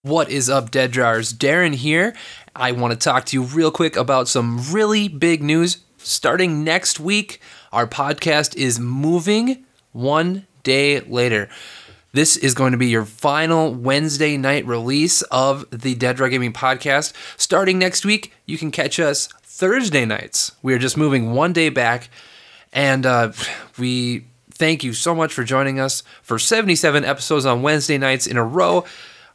What is up, Dead Drawers? Darrin here. I want to talk to you real quick about some really big news. Starting next week, our podcast is moving one day later. This is going to be your final Wednesday night release of the Dead Draw Gaming podcast. Starting next week, you can catch us Thursday nights. We are just moving one day back, and we thank you so much for joining us for 77 episodes on Wednesday nights in a row.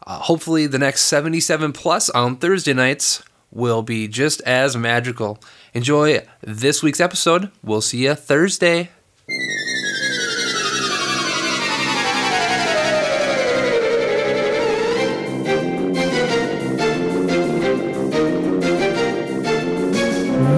Hopefully the next 77 plus on Thursday nights will be just as magical. Enjoy this week's episode. We'll see you Thursday.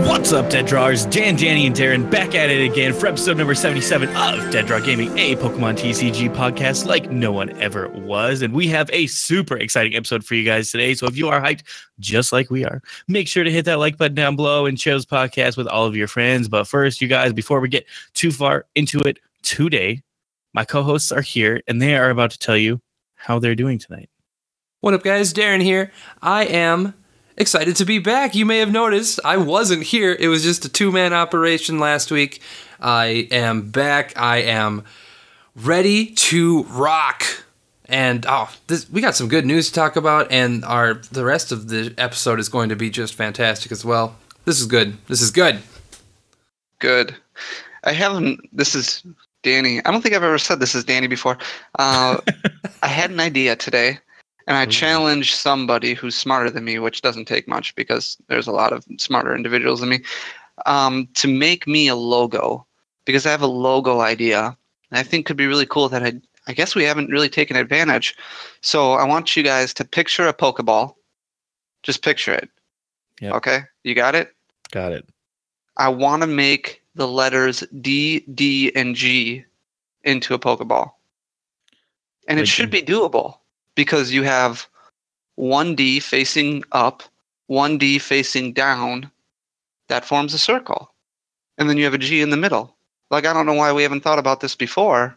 What's up, Dead Drawers? Dan, Danny, and Darrin back at it again for episode number 77 of Dead Draw Gaming, a Pokemon TCG podcast like no one ever was. And we have a super exciting episode for you guys today. So if you are hyped, just like we are, make sure to hit that like button down below and share this podcast with all of your friends. But first, you guys, before we get too far into it today, my co-hosts are here and they are about to tell you how they're doing tonight. What up, guys? Darrin here. I am excited to be back. You may have noticed I wasn't here. It was just a two-man operation last week. I am back. I am ready to rock. And we got some good news to talk about, and the rest of the episode is going to be just fantastic as well. This is good. This is good. Good. This is Danny. I don't think I've ever said this is Danny before. I had an idea today. And I challenged somebody who's smarter than me, which doesn't take much because there's a lot of smarter individuals than me, to make me a logo, because I have a logo idea I think could be really cool that I guess we haven't really taken advantage. So I want you guys to picture a Pokeball. Just picture it. Yep. Okay? You got it? Got it. I want to make the letters D, D, and G into a Pokeball. And it should be doable. Because you have one D facing up, one D facing down, that forms a circle. And then you have a G in the middle. Like, I don't know why we haven't thought about this before,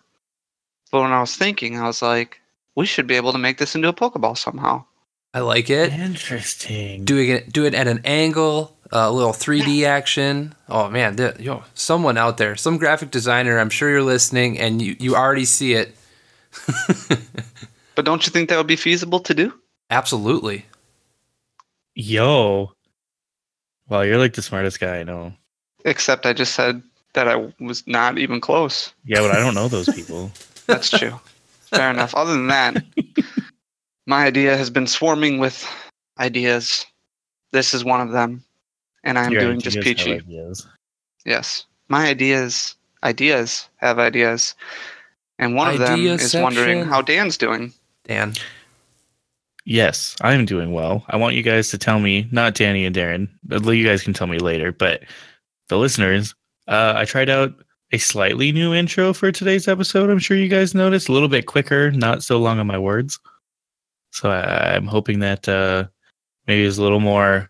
but when I was thinking, I was like, we should be able to make this into a Pokeball somehow. I like it. Interesting. Do it at an angle, a little 3D action. Oh, man, someone out there, some graphic designer, I'm sure you're listening, and you already see it. But don't you think that would be feasible to do? Absolutely. Yo. Well, you're like the smartest guy I know. Except I just said that I was not even close. Yeah, but I don't know those people. That's true. Fair enough. Other than that, my idea has been swarming with ideas. This is one of them. And I'm doing just peachy. Yes. My ideas have ideas. And one of them is wondering how Dan's doing. Dan. Yes, I'm doing well. I want you guys to tell me, not Danny and Darrin, but you guys can tell me later, but the listeners, I tried out a slightly new intro for today's episode. I'm sure you guys noticed. A little bit quicker, not so long on my words. So I'm hoping that maybe it's a little more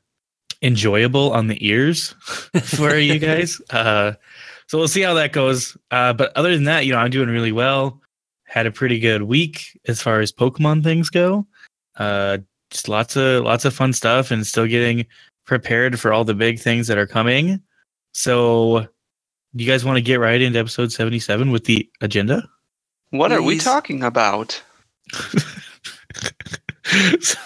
enjoyable on the ears for you guys. So we'll see how that goes. But other than that, I'm doing really well. Had a pretty good week as far as Pokemon things go. Just lots of fun stuff and still getting prepared for all the big things that are coming. So you guys want to get right into episode 77 with the agenda? What are we talking about? So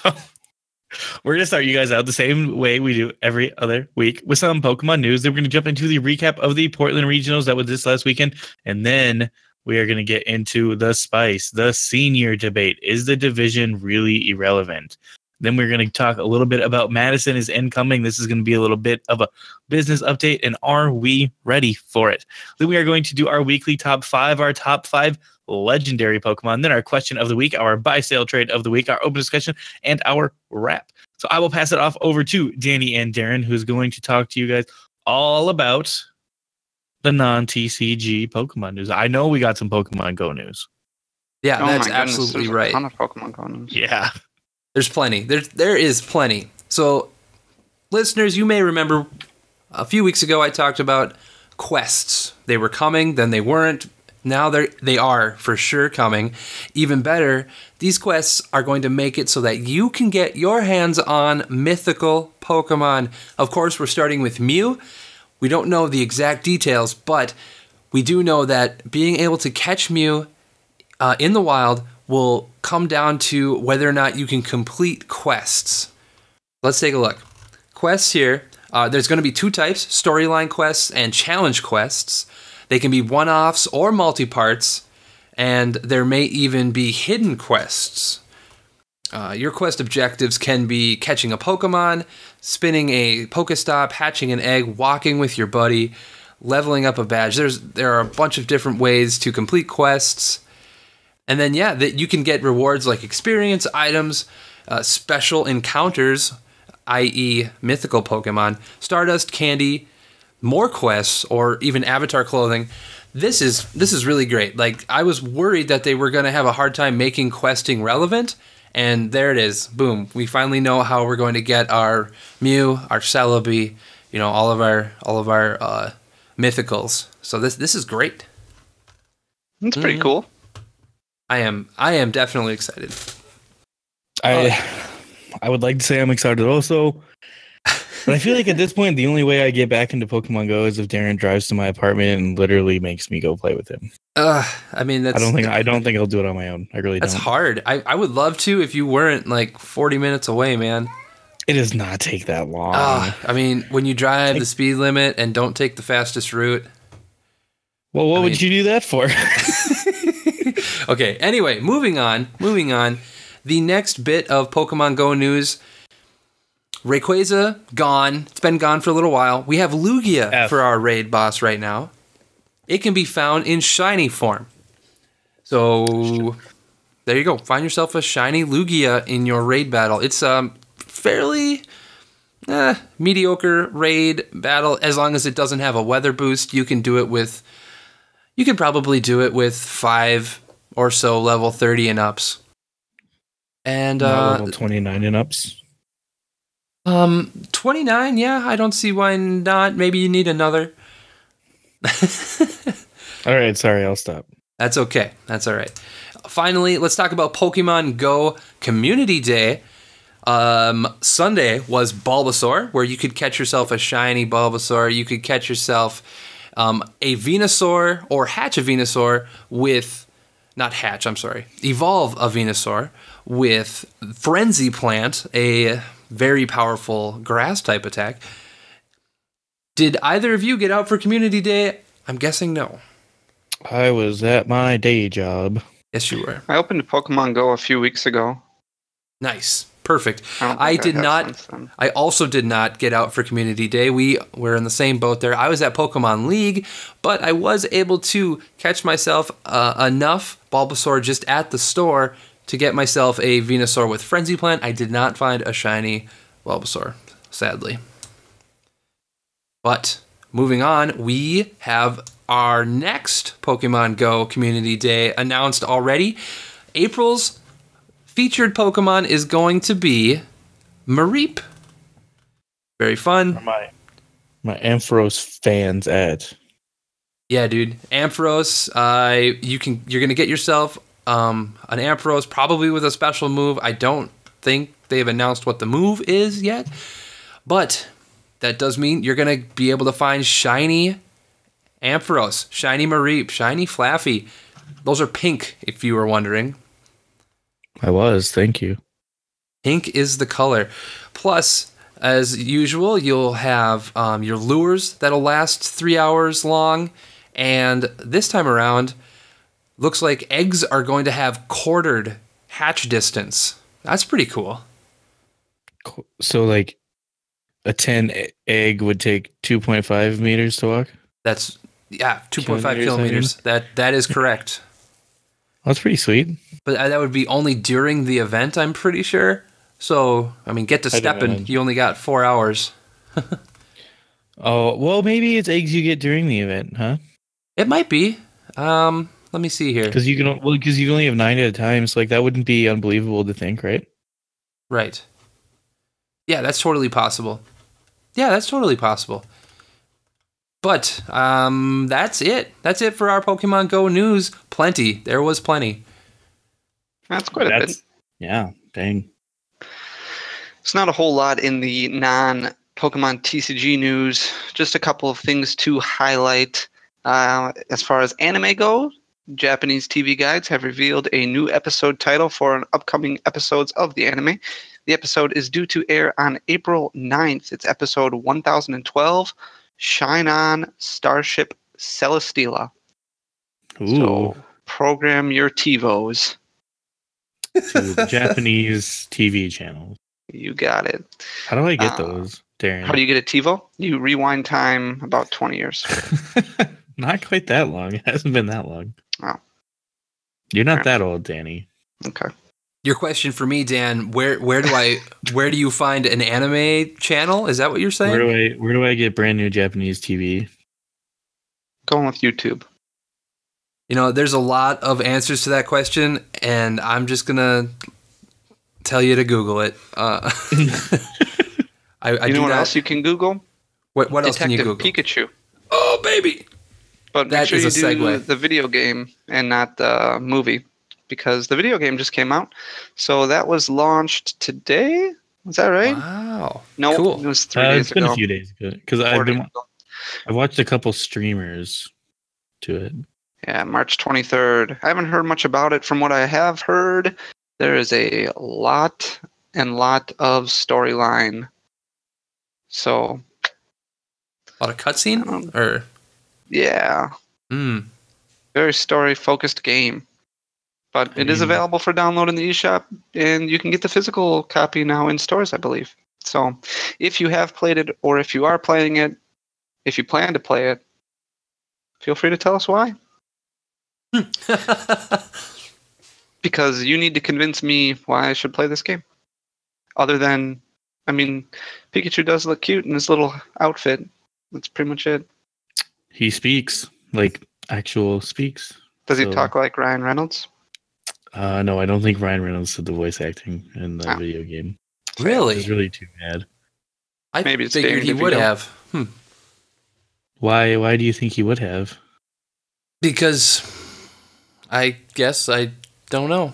we're going to start you guys out the same way we do every other week with some Pokemon news. Then we're going to jump into the recap of the Portland Regionals that was this last weekend. And then we are going to get into the spice, the senior debate. Is the division really irrelevant? Then we're going to talk a little bit about Madison is incoming. This is going to be a little bit of a business update. And are we ready for it? Then we are going to do our weekly top 5, our top 5 legendary Pokemon. Then our question of the week, our buy sale trade of the week, our open discussion, and our wrap. So I will pass it off over to Danny and Darrin, who's going to talk to you guys all about the non-TCG Pokemon news. I know we got some Pokemon Go news. Yeah, that's absolutely right. There's a ton of Pokemon Go news. Yeah. There's plenty. There is plenty. So, listeners, you may remember a few weeks ago I talked about quests. They were coming, then they weren't. Now they are for sure coming. Even better, these quests are going to make it so that you can get your hands on mythical Pokemon. Of course, we're starting with Mew. We don't know the exact details, but we do know that being able to catch Mew in the wild will come down to whether or not you can complete quests. Let's take a look. Quests here, there's going to be two types, storyline quests and challenge quests. They can be one-offs or multi-parts, and there may even be hidden quests. Your quest objectives can be catching a Pokemon, spinning a Pokestop, hatching an egg, walking with your buddy, leveling up a badge. There are a bunch of different ways to complete quests. And then, yeah, that you can get rewards like experience, items, special encounters, i.e. mythical Pokemon, Stardust, candy, more quests, or even avatar clothing. This is really great. Like, I was worried that they were going to have a hard time making questing relevant, and there it is. Boom. We finally know how we're going to get our Mew, our Celebi, all of our mythicals. So this is great. It's pretty cool. I am definitely excited. I would like to say I'm excited also. But I feel like at this point, the only way I get back into Pokemon Go is if Darrin drives to my apartment and literally makes me go play with him. I mean, that's... I don't think I'll do it on my own. I really don't. That's hard. I would love to if you weren't like 40 minutes away, man. It does not take that long. I mean, when you drive the speed limit and don't take the fastest route. Well, what would you do that for? Okay, anyway, moving on. The next bit of Pokemon Go news... Rayquaza, gone. It's been gone for a little while. We have Lugia for our raid boss right now. It can be found in shiny form. So, there you go. Find yourself a shiny Lugia in your raid battle. It's a fairly mediocre raid battle. As long as it doesn't have a weather boost, you can probably do it with 5 or so level 30 and ups. And level 29 and ups. 29, yeah, I don't see why not. Maybe you need another. All right, sorry, I'll stop. That's okay. That's all right. Finally, let's talk about Pokemon Go Community Day. Sunday was Bulbasaur, where you could catch yourself a shiny Bulbasaur. You could catch yourself a Venusaur or hatch a Venusaur with... Not hatch, I'm sorry. Evolve a Venusaur with Frenzy Plant, a... very powerful grass type attack. Did either of you get out for Community Day? I'm guessing no. I was at my day job. Yes, you were. I opened Pokemon Go a few weeks ago. Nice. Perfect. I also did not get out for Community Day. We were in the same boat there. I was at Pokemon League, but I was able to catch myself enough Bulbasaur just at the store to get myself a Venusaur with Frenzy Plant. I did not find a shiny Bulbasaur, sadly. But moving on, we have our next Pokemon Go Community Day announced already. April's featured Pokemon is going to be Mareep. Very fun. My Ampharos fans at. Yeah, dude. Ampharos, you're gonna get yourself an Ampharos, probably with a special move. I don't think they've announced what the move is yet, but that does mean you're going to be able to find shiny Ampharos, shiny Mareep, shiny Flaffy. Those are pink, if you were wondering. Thank you. Pink is the color. Plus, as usual, you'll have your lures that'll last 3 hours long, and this time around, looks like eggs are going to have quartered hatch distance. That's pretty cool. So, like, a 10 egg would take 2.5 meters to walk? That's, 2.5 kilometers. That is correct. That's pretty sweet. But that would be only during the event, I'm pretty sure. So, I mean, get to stepping. You only got 4 hours. Oh, well, maybe it's eggs you get during the event, huh? It might be. Let me see here. Because you only have 9 at a time, so like that wouldn't be unbelievable to think, right? Right. Yeah, that's totally possible. But that's it. That's it for our Pokemon Go news. Plenty. There was plenty. That's quite a bit. Yeah, dang. It's not a whole lot in the non-Pokemon TCG news. Just a couple of things to highlight. As far as anime goes, Japanese TV guides have revealed a new episode title for an upcoming episodes of the anime. The episode is due to air on April 9th. It's episode 1012, Shine On Starship Celesteela. Ooh. So program your TiVos. To the Japanese TV channel. You got it. How do I get those, Darren? How do you get a TiVo? You rewind time about 20 years. Not quite that long. It hasn't been that long. Oh. You're not that old, Danny. Okay. Your question for me, Dan, where do you find an anime channel? Is that what you're saying? Where do I get brand new Japanese TV? Going with YouTube. You know, there's a lot of answers to that question, and I'm just gonna tell you to Google it. I you know what else you can Google? What else can you Detective Google? Pikachu. Oh, baby! But That make sure is you a do segue. the video game and not the movie, because the video game just came out. So that was launched today. Is that right? Wow. No, Cool. it was 3 days It's been ago. a few days ago because 4 days ago. I've watched a couple streamers to it. Yeah, March 23rd. I haven't heard much about it. From what I have heard, there is a lot of storyline. So, A lot of cutscene? Or yeah, very story-focused game. But it is available for download in the eShop, and you can get the physical copy now in stores, I believe. So, if you have played it, or if you are playing it, if you plan to play it, feel free to tell us why. Because you need to convince me why I should play this game. Other than, I mean, Pikachu does look cute in his little outfit. That's pretty much it. He speaks like actual speaks. Does he talk like Ryan Reynolds? No, I don't think Ryan Reynolds did the voice acting in the video game. really? It's really too bad. I Maybe it's figured Danny he would DeVito. have. Why do you think he would have? Because I guess I don't know.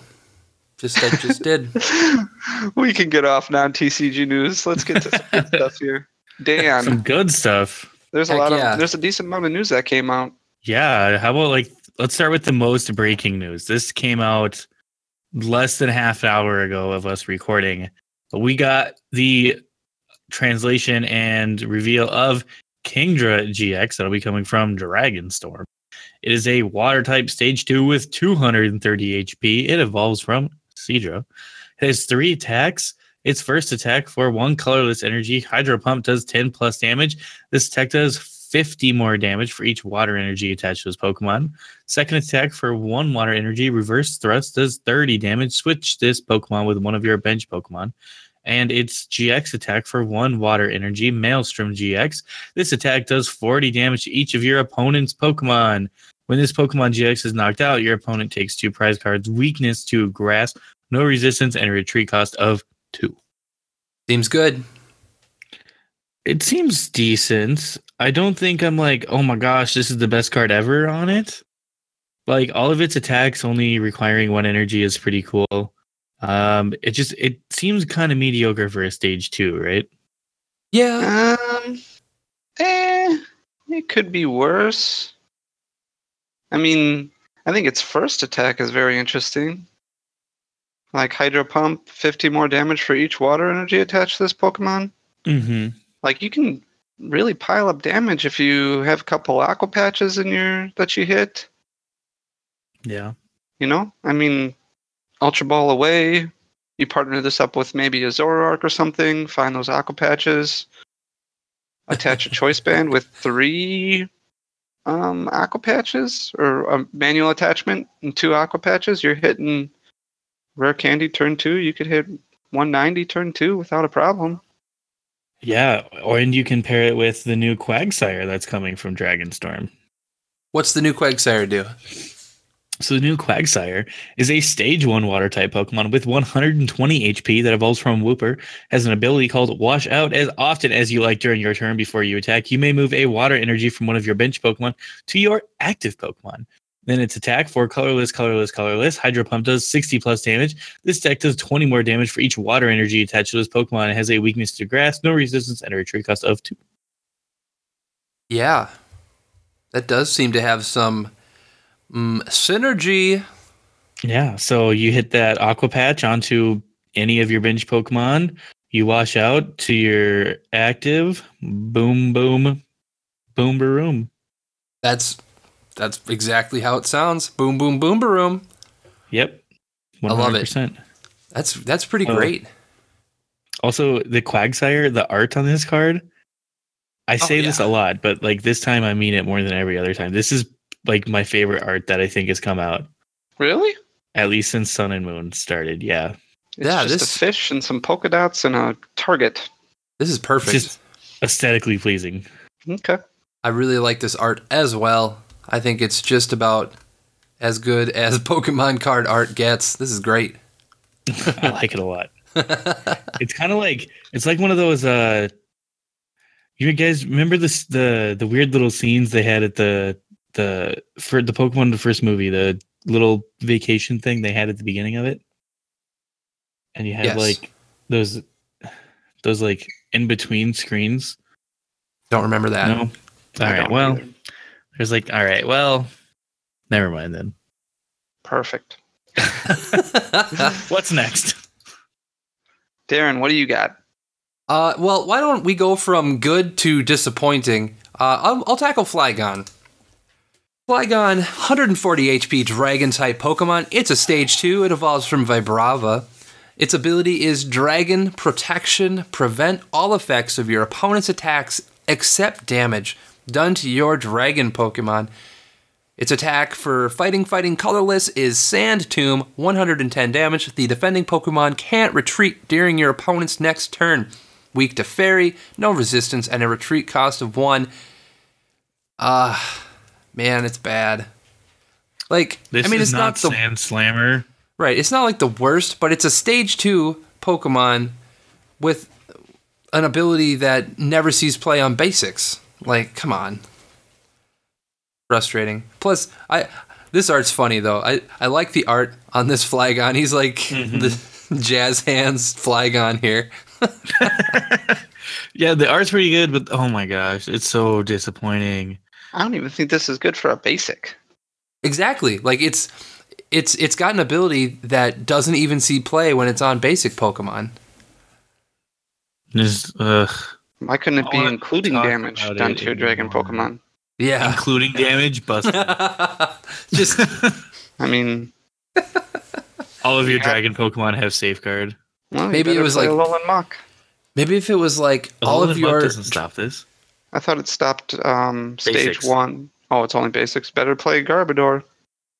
I just did. We can get off non-TCG news. Let's get to some good stuff here. Dan, Some good stuff. there's a decent amount of news that came out. Yeah, how about let's start with the most breaking news. This came out less than half an hour ago of us recording. But we got the translation and reveal of Kingdra GX that'll be coming from Dragonstorm. It is a water type stage 2 with 230 HP. It evolves from Seadra. It has 3 attacks. Its first attack for 1 colorless energy, Hydro Pump, does 10 plus damage. This attack does 50 more damage for each water energy attached to his Pokemon. Second attack for 1 water energy, Reverse Thrust, does 30 damage. Switch this Pokemon with one of your bench Pokemon. And its GX attack for 1 water energy, Maelstrom GX. This attack does 40 damage to each of your opponent's Pokemon. When this Pokemon GX is knocked out, your opponent takes 2 prize cards, weakness to grass, no resistance, and a retreat cost of 2. Seems good. It seems decent. I don't think I'm like, oh my gosh, this is the best card ever on it. Like, all of its attacks only requiring 1 energy is pretty cool. It seems kind of mediocre for a stage 2, right? Yeah. It could be worse. I mean, I think its first attack is very interesting. Like Hydro Pump, 50 more damage for each water energy attached to this Pokemon. Mm-hmm. Like, you can really pile up damage if you have a couple Aqua Patches that you hit. Yeah. You know? I mean, Ultra Ball away. You partner this up with maybe a Zoroark or something. Find those Aqua Patches. Attach a Choice Band with 3 Aqua Patches. Or a manual attachment and 2 Aqua Patches. You're hitting Rare Candy turn 2. You could hit 190 turn 2 without a problem. Yeah, and you can pair it with the new Quagsire that's coming from Dragonstorm. What's the new Quagsire do? So the new Quagsire is a stage 1 water type Pokemon with 120 HP that evolves from Wooper, has an ability called Wash Out. As often as you like during your turn before you attack, you may move a water energy from one of your bench Pokemon to your active Pokemon. Then its attack for colorless. Hydro Pump does 60 plus damage. This deck does 20 more damage for each water energy attached to this Pokemon. It has a weakness to grass, no resistance, and a retreat cost of 2. Yeah. That does seem to have some synergy. Yeah, so you hit that Aqua Patch onto any of your bench Pokemon. You wash out to your active. Boom, boom, boom, boom. That's exactly how it sounds. Boom, boom, boom, boom. Yep, 100%. I love it. That's pretty great. Also, the Quagsire, the art on this card. I say this a lot, but like this time I mean it more than every other time. This is like my favorite art that I think has come out. Really? At least since Sun and Moon started, yeah. It's just a fish and some polka dots and a target. This is perfect. It's just aesthetically pleasing. Okay. I really like this art as well. I think it's just about as good as Pokemon card art gets. This is great. I like it a lot. It's kind of like, it's like one of those, you guys remember this, the weird little scenes they had at for the Pokemon, the first movie, the little vacation thing they had at the beginning of it? And you had like those like in between screens. Don't remember that. No. All right. Well, there's like, all right. Well, never mind then. Perfect. What's next? Darrin, what do you got? Well, why don't we go from good to disappointing? I'll tackle Flygon. Flygon, 140 HP Dragon-type Pokemon. It's a Stage 2. It evolves from Vibrava. Its ability is Dragon Protection. Prevent all effects of your opponent's attacks except damage done to your Dragon Pokemon. Its attack for Fighting Colorless is Sand Tomb, 110 damage. The defending Pokemon can't retreat during your opponent's next turn. Weak to Fairy, no resistance, and a retreat cost of 1. Man, it's bad. Like, It's not the Sand Slammer. Right, it's not like the worst, but it's a Stage 2 Pokemon with an ability that never sees play on basics. Like, come on. Frustrating. Plus, this art's funny though. I like the art on this Flygon. He's like the jazz hands Flygon here. Yeah, the art's pretty good, but oh my gosh, it's so disappointing. I don't even think this is good for a basic. Exactly. Like it's got an ability that doesn't even see play when it's on basic Pokemon. Why couldn't it be including damage done to your Dragon Pokemon? Yeah. Including damage? Busted. Just I mean, all of your Dragon Pokemon have Safeguard. Well, maybe it was like Alolan Mach. Maybe if it was like all of your doesn't stop this. I thought it stopped stage Basics. 1. Oh, it's only basics. Better play Garbodor.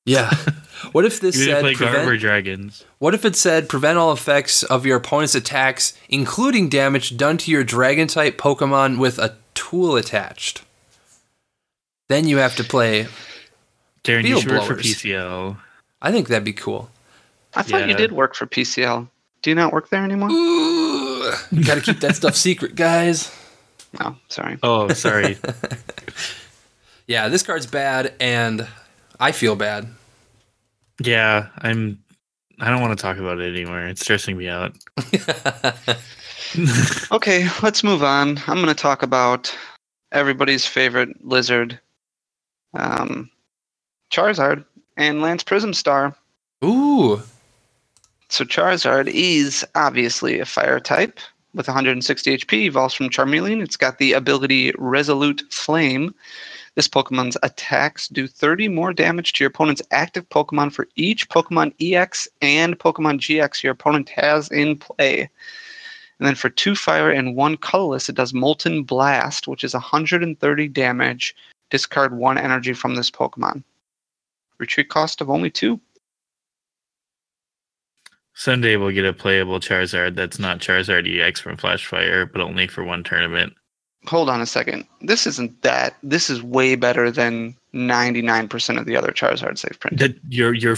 Yeah. What if this said play Garber Dragons? What if it said prevent all effects of your opponent's attacks, including damage done to your Dragon-type Pokemon with a tool attached? Then you have to play Darrin, you field should work for blowers. PCL. I think that'd be cool. I thought you did work for PCL. Do you not work there anymore? Ooh, gotta keep that stuff secret, guys. No, sorry. Oh, sorry. Yeah, this card's bad, and I feel bad. Yeah, I don't want to talk about it anymore. It's stressing me out. Okay, let's move on. I'm going to talk about everybody's favorite lizard, Charizard, and Lance Prism Star. Ooh. So Charizard is obviously a fire type with 160 HP, evolves from Charmeleon. It's got the ability Resolute Flame. This Pokemon's attacks do 30 more damage to your opponent's active Pokemon for each Pokemon EX and Pokemon GX your opponent has in play. And then for 2 fire and 1 colorless, it does Molten Blast, which is 130 damage. Discard 1 energy from this Pokemon. Retreat cost of only 2. Someday we'll get a playable Charizard that's not Charizard EX from Flash Fire, but only for one tournament. hold on a second. This isn't that. This is way better than 99% of the other Charizards they've printed.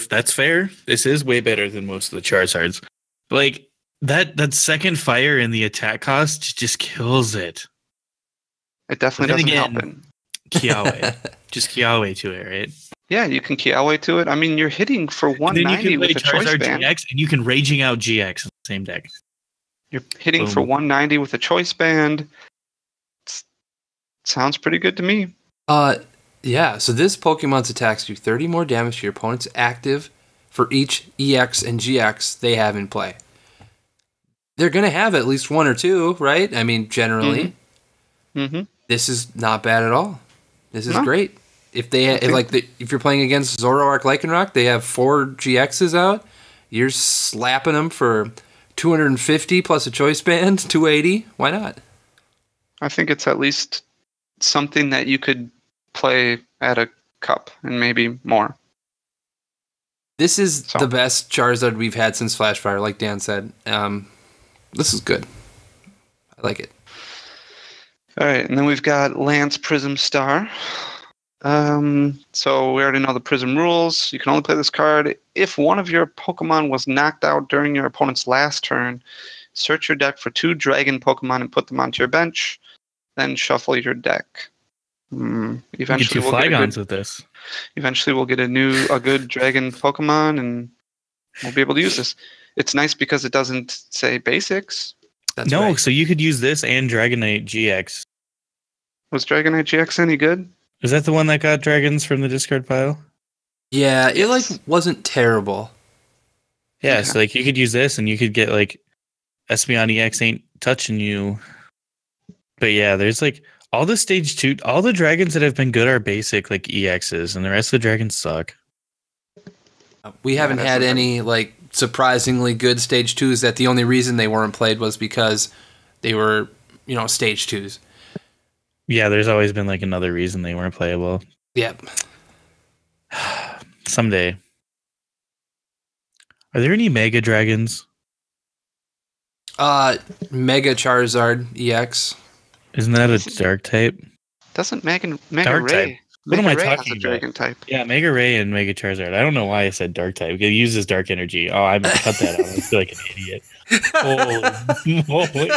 That's fair. This is way better than most of the Charizards. Like that second fire in the attack cost just kills it. It definitely doesn't again, help it. Kiawe. Just Kiawe to it, right? Yeah, you can Kiawe to it. I mean, you're hitting for 190 with a choice band. GX, and you can Raging Out GX in the same deck. You're hitting for 190 with a choice band. Sounds pretty good to me. Yeah, so this Pokemon's attacks do 30 more damage to your opponent's active for each EX and GX they have in play. They're going to have at least one or two, right? I mean, generally. Mm-hmm. This is not bad at all. This is great. If you're playing against Zoroark Lycanroc, they have 4 GXs out. You're slapping them for 250 plus a choice band, 280. Why not? I think it's at least something that you could play at a cup and maybe more. This is the best Charizard we've had since Flashfire, like Dan said. This is good. I like it. All right, and then we've got Lance Prism Star. So we already know the Prism rules. You can only play this card if one of your Pokemon was knocked out during your opponent's last turn. Search your deck for 2 Dragon Pokemon and put them onto your bench. Then shuffle your deck. Eventually, we'll get 2 Flygons with this. Eventually, we'll get a good Dragon Pokemon, and we'll be able to use this. It's nice because it doesn't say basics. Right. So you could use this and Dragonite GX. Was Dragonite GX any good? Is that the one that got dragons from the discard pile? Yeah, it wasn't terrible. Yeah, so you could use this and you could get Espeon EX ain't touching you. But yeah, there's all the stage 2, all the dragons that have been good are basic EXs, and the rest of the dragons suck. We haven't had any surprisingly good stage 2s that the only reason they weren't played was because they were, stage 2s. Yeah, there's always been another reason they weren't playable. Yep. Someday. Are there any Mega Dragons? Mega Charizard EX. Isn't that a dark type? Doesn't Mega dark Ray? Type. What am I talking about? Dragon type. Yeah, Mega Ray and Mega Charizard. I don't know why I said dark type. It uses dark energy. Oh, I cut that out. I feel like an idiot. Holy moly.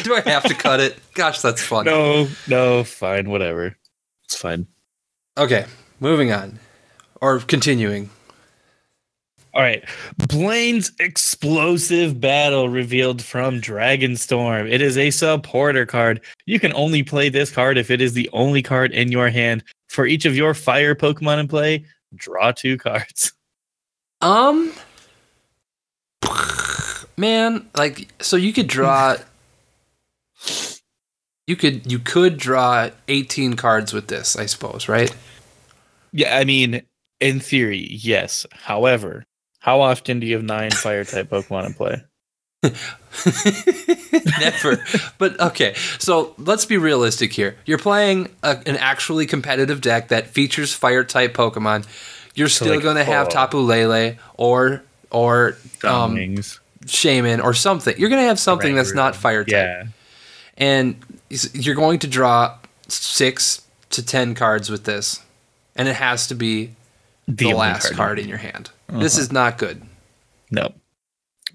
Do I have to cut it? Gosh, that's fun. No, fine, whatever. It's fine. Okay, moving on. Or continuing. All right. Blaine's Explosive Battle revealed from Dragonstorm. It is a supporter card. You can only play this card if it is the only card in your hand. For each of your fire Pokemon in play, draw 2 cards. Man, so you could draw... You could draw 18 cards with this, I suppose, right? Yeah, I mean, in theory, yes. However, how often do you have 9 fire-type Pokemon in play? Never. But, okay, so let's be realistic here. You're playing an actually competitive deck that features fire-type Pokemon. You're still going to have Tapu Lele or Shaman or something. You're going to have something that's not fire-type. Yeah. And you're going to draw 6 to 10 cards with this. And it has to be the last card in your hand. This is not good. No.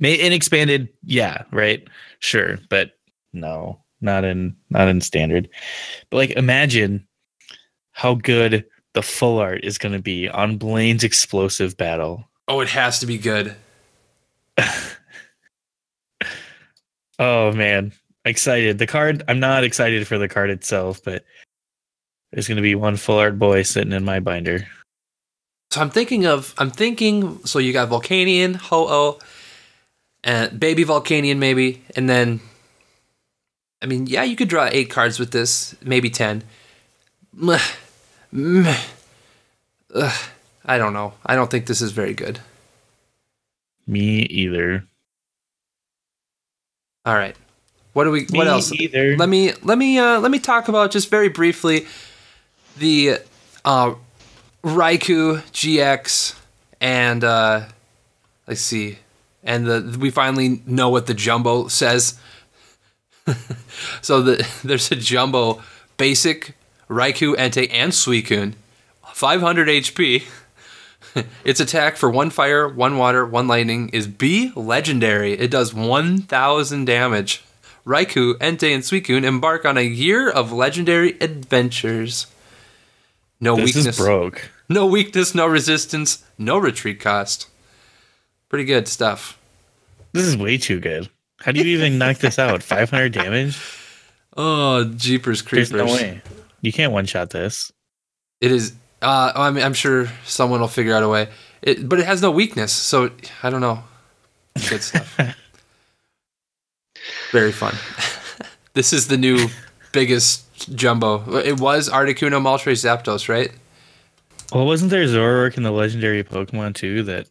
In expanded, yeah, right? Sure, but no, not in standard. But imagine how good the full art is going to be on Blaine's Explosive Battle. Oh, it has to be good. Oh man, excited. The card, I'm not excited for the card itself, but there's going to be one full art boy sitting in my binder. So I'm thinking, so you got Volcanion, Ho-Oh, and Baby Volcanion maybe, and then, I mean, yeah, you could draw 8 cards with this, maybe 10. I don't know. I don't think this is very good. Me either. All right. What else? Either. Let me talk about just very briefly the Raikou GX and let's see. And we finally know what the Jumbo says. So there's a jumbo basic Raikou, Entei, and Suicune. 500 HP. Its attack for 1 fire, 1 water, 1 lightning is B legendary. It does 1,000 damage. Raikou, Entei, and Suicune embark on a year of legendary adventures. No This weakness. is broke. No weakness, no resistance, no retreat cost. Pretty good stuff. This is way too good. How do you even knock this out? 500 damage? Oh, jeepers creepers. There's no way. You can't one-shot this. It is. I mean, I'm sure someone will figure out a way. But it has no weakness, so I don't know. Good stuff. Very fun. This is the new biggest jumbo. It was Articuno, Moltres, Zapdos, right? Well, wasn't there Zoroark in the legendary Pokemon too?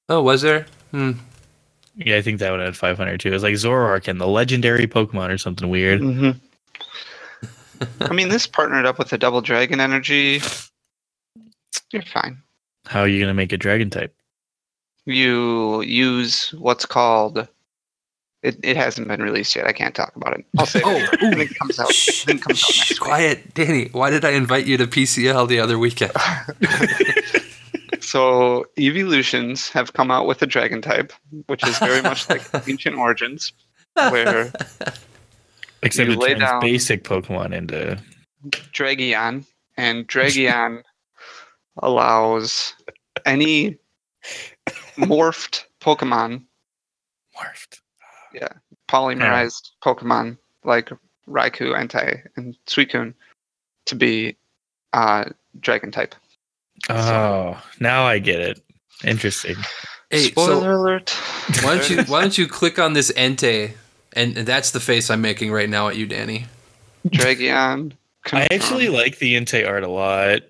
Oh, was there? Yeah, I think that one had 500 too. It was like Zoroark and the legendary Pokemon or something weird. Mm-hmm. I mean, this partnered up with the Double Dragon Energy. You're fine. How are you going to make a dragon type? You use what's called... It hasn't been released yet. I can't talk about it. I'll say it when it comes out. It comes out next week. Quiet, Danny. Why did I invite you to PCL the other weekend? So, Evolutions have come out with a dragon type, which is very much like Ancient Origins, where Except you it lay turns down basic Pokemon into... Dragion, and Dragion allows any morphed Pokemon, polymerized Pokemon like Raikou, Entei, and Suicune to be dragon type. Oh, now I get it. Interesting. Hey, Spoiler alert. Why don't you click on this Entei, and that's the face I'm making right now at you, Danny. Dragion. I actually like the Entei art a lot.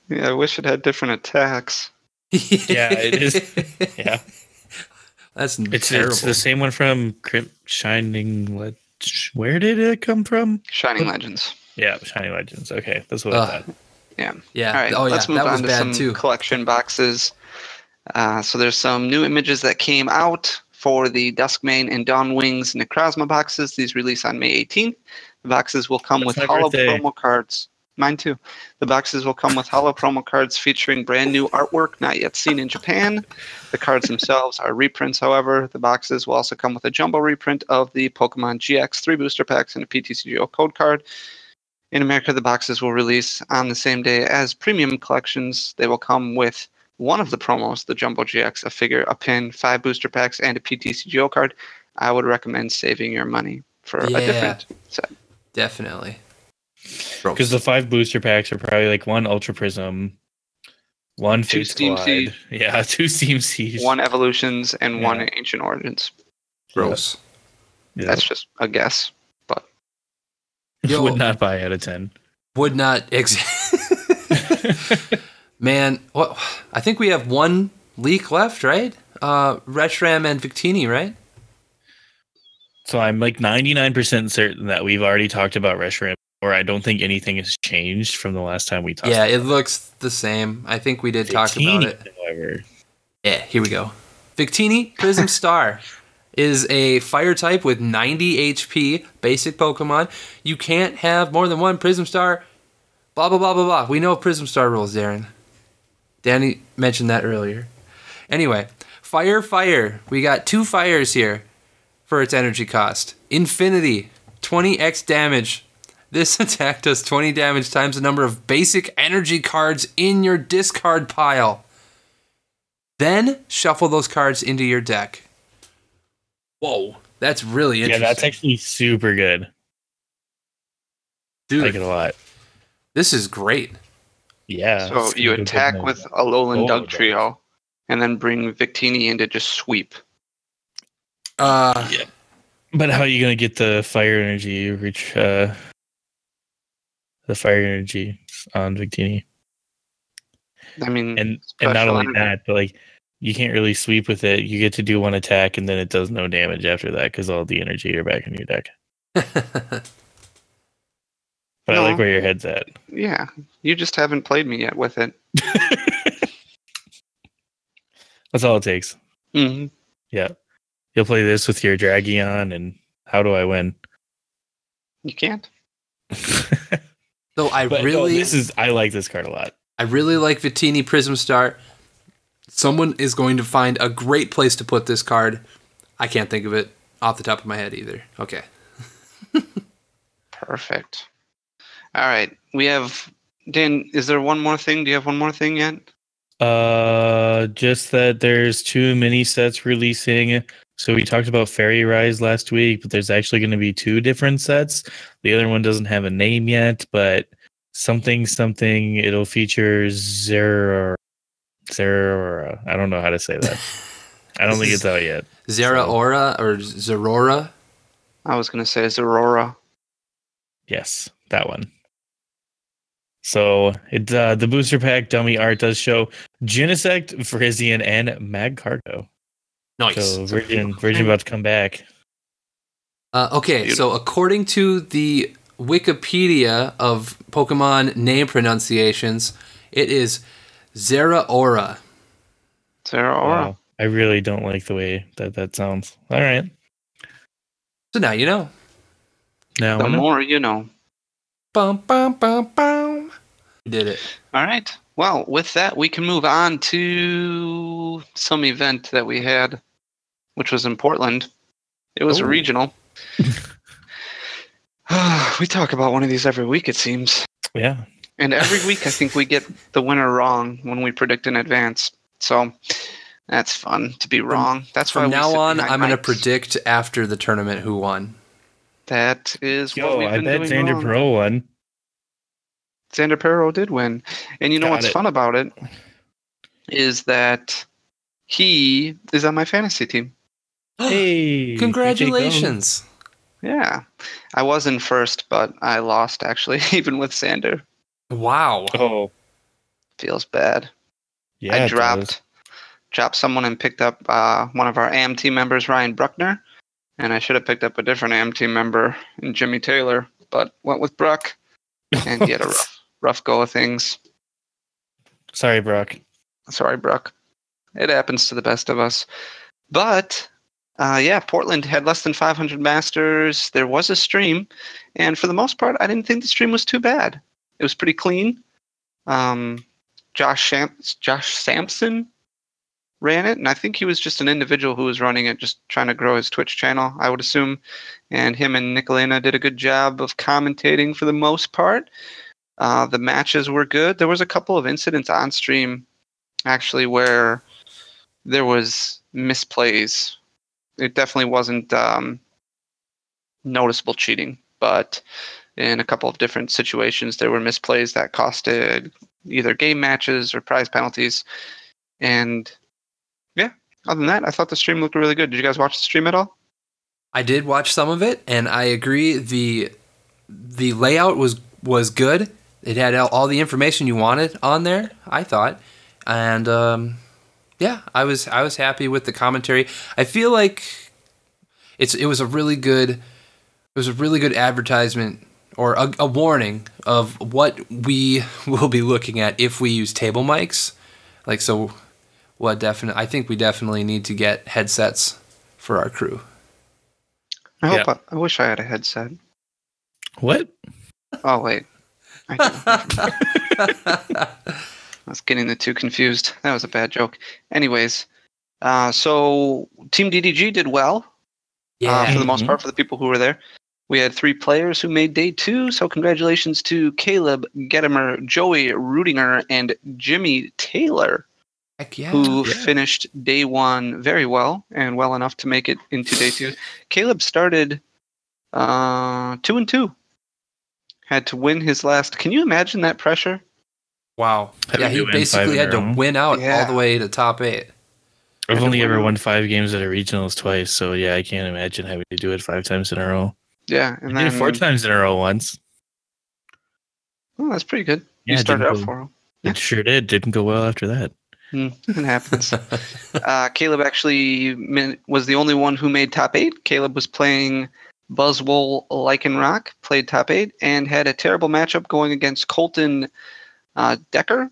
Yeah, I wish it had different attacks. Yeah, it is. Yeah. That's It's terrible. the same one from Shining Where did it come from? Shining Legends. Yeah, Shining Legends. Okay, that's what I thought. Yeah. Yeah. All right, Oh, let's yeah. move That was on to bad some too. collection boxes. So there's some new images that came out for the Duskmane and Dawnwings Necrozma boxes. These release on May 18th. The boxes will come That's with my hollow birthday. promo cards. Mine too. The boxes will come with hollow promo cards featuring brand new artwork not yet seen in Japan. The cards themselves are reprints, however. The boxes will also come with a jumbo reprint of the Pokemon GX 3 booster packs and a PTCGO code card. In America, the boxes will release on the same day as premium collections. They will come with one of the promos, the Jumbo GX, a figure, a pin, 5 booster packs, and a PTCGO card. I would recommend saving your money for a different set. Definitely. Because the 5 booster packs are probably like 1 Ultra Prism, 1 2 Fate Steam Glide. Siege. Yeah, 2 Steam Siege. 1 Evolutions and 1 Yeah. Ancient Origins. Gross. Yeah. That's just a guess. But Yo. Would not buy out of 10. Would not Man, what? I think we have one leak left, right? Reshiram and Victini, right? So I'm like 99% certain that we've already talked about Reshiram, or I don't think anything has changed from the last time we talked Yeah, about it looks the same. I think we did talk about Victini, it. However. Yeah, here we go. Victini Prism Star is a fire type with 90 HP, basic Pokemon. You can't have more than one Prism Star. Blah, blah, blah, blah, blah. We know Prism Star rules, Darren. Danny mentioned that earlier. Anyway, fire. We got 2 fires here for its energy cost. Infinity, 20x damage. This attack does 20 damage times the number of basic energy cards in your discard pile. Then shuffle those cards into your deck. Whoa, that's really interesting. Yeah, that's actually super good. Dude, I like it a lot. this is great. Yeah. so it's you good attack business. with Alolan Oh, Dugtrio and then bring Victini in to just sweep. Yeah. But how are you going to get the fire energy on Victini? I mean, And not special only energy. that, but like you can't really sweep with it. You get to do 1 attack and then it does no damage after that because all the energy are back in your deck. But I like No. where your head's at. Yeah, you just haven't played me yet with it. That's all it takes. Mm-hmm. Yeah. You'll play this with your Dragion, and how do I win? You can't. So I like this card a lot. I really like Vittini Prism Star. Someone is going to find a great place to put this card. I can't think of it off the top of my head either. Okay. Perfect. All right. We have... Dan, is there one more thing? Do you have one more thing yet? Just that there's 2 mini sets releasing. So we talked about Fairy Rise last week, but there's actually going to be 2 different sets. The other one doesn't have a name yet, but something, it'll feature Zera. I don't know how to say that. I don't think it's out yet. Zeraora or Zerora? I was going to say Zerora. Yes, that one. So the booster pack dummy art does show Genesect, Virizion, and Magcargo. Nice. So Virgin about to come back. Okay, so according to the Wikipedia of Pokemon name pronunciations, it is Zeraora. Zeraora. Wow. I really don't like the way that sounds. All right. So now you know. The more you know. Bum, bum, bum, bum. We did it. All right. Well, with that, we can move on to some event that we had, which was in Portland. It was a regional. We talk about one of these every week, it seems. Yeah. And every week, I think we get the winner wrong when we predict in advance. So that's fun to be wrong. That's why from now on, I'm going to mics. predict after the tournament who won. That is what we've been doing. I bet Xander Pero won. Xander Pero did win. And you know what's fun about it is that he is on my fantasy team. Hey! Congratulations. Yeah. I was in first, but I lost, actually, even with Xander. Wow. Oh. Feels bad. Yeah, I dropped someone and picked up one of our AM team members, Ryan Bruckner. And I should have picked up a different AM team member, Jimmy Taylor, but went with Bruck. And he had a rough go of things. Sorry, Bruck. It happens to the best of us. But, yeah, Portland had less than 500 masters. There was a stream. And for the most part, I didn't think the stream was too bad. It was pretty clean. Josh Sampson ran it, and I think he was just an individual who was running it, just trying to grow his Twitch channel, I would assume. And him and Nicolina did a good job of commentating for the most part. The matches were good. There was a couple of incidents on stream, actually, where there was misplays. It definitely wasn't noticeable cheating, but in a couple of different situations, there were misplays that costed either game matches or prize penalties. And yeah, other than that, I thought the stream looked really good. Did you guys watch the stream at all? I did watch some of it, and I agree. The layout was good. It had all the information you wanted on there, I thought. And yeah, I was happy with the commentary. I feel like it was a really good advertisement, or a warning of what we will be looking at if we use table mics. Like, so I think we definitely need to get headsets for our crew. I wish I had a headset. What? Oh, wait. I was getting the two confused. That was a bad joke. Anyways, so Team DDG did well. Yeah. For the most part, for the people who were there. We had 3 players who made day 2, so congratulations to Caleb, Gedimer, Joey Rudinger, and Jimmy Taylor, Heck yeah. who finished day 1 very well, and well enough to make it into day 2. Caleb started 2-2. Had to win his last. Can you imagine that pressure? Wow. Yeah, he basically had to win out all the way to top 8. I've only ever won 5 games at a regionals twice, so yeah, I can't imagine having to do it 5 times in a row. Yeah, and I did 4 times in a row once. Oh, that's pretty good. Yeah, you started out 4. It sure did. Didn't go well after that. It happens. Caleb actually was the only one who made top 8. Caleb was playing Buzzwole Lycanroc, played top 8, and had a terrible matchup going against Colton Decker,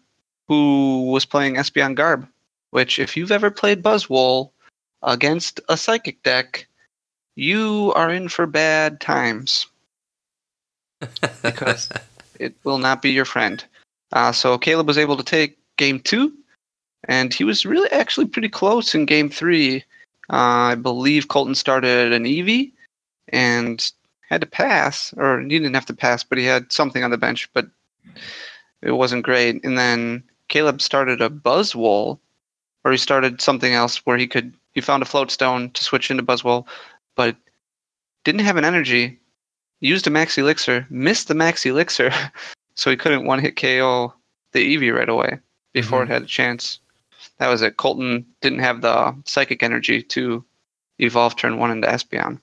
who was playing Espeon Garb, which if you've ever played Buzzwole, against a psychic deck, you are in for bad times because it will not be your friend. So Caleb was able to take game 2, and he was really actually pretty close in game 3. I believe Colton started an Eevee and had to pass, or he didn't have to pass, but he had something on the bench, but it wasn't great. And then Caleb started a Buzzwole, or he started something else where he found a Float Stone to switch into Buzzwole, but didn't have an energy, used a Max Elixir, missed the Max Elixir, so he couldn't one-hit KO the Eevee right away before it had a chance. That was it. Colton didn't have the Psychic Energy to evolve turn 1 into Espeon.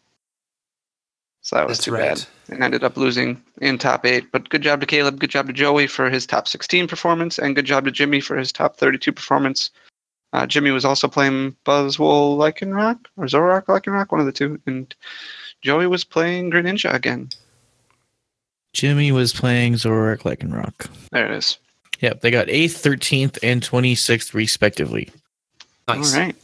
So that was too bad. And ended up losing in top 8. But good job to Caleb, good job to Joey for his top 16 performance, and good job to Jimmy for his top 32 performance. Jimmy was also playing Buzzwole Lycanroc, or Zoroark Lycanroc, one of the two. And Joey was playing Greninja again. Jimmy was playing Zoroark Lycanroc. There it is. Yep, they got 8th, 13th, and 26th, respectively. Nice. All right.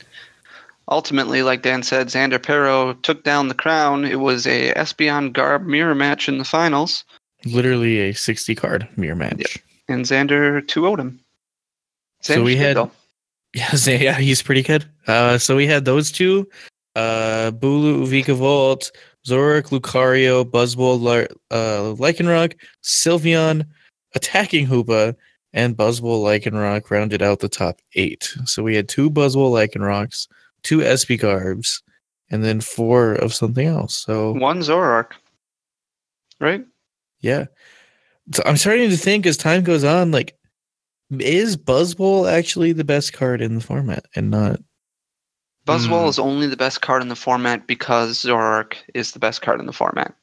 Ultimately, like Dan said, Xander Pero took down the crown. It was a Espeon Garb mirror match in the finals. Literally a 60-card mirror match. Yep. And Xander 2-0'd him. Xander's so we had... though. Yeah, he's pretty good. So we had those two. Bulu, Vikavolt, Zoroark, Lucario, Buzzwole, Lycanroc, Sylveon, Attacking Hoopa, and Buzzwole Lycanroc rounded out the top 8. So we had 2 Buzzwole Lycanrocs, 2 SP Garbs, and then 4 of something else. So 1 Zoroark. Right? Yeah. So I'm starting to think as time goes on, like, is Buzzwole actually the best card in the format and not... Buzzwole is only the best card in the format because Zoroark is the best card in the format.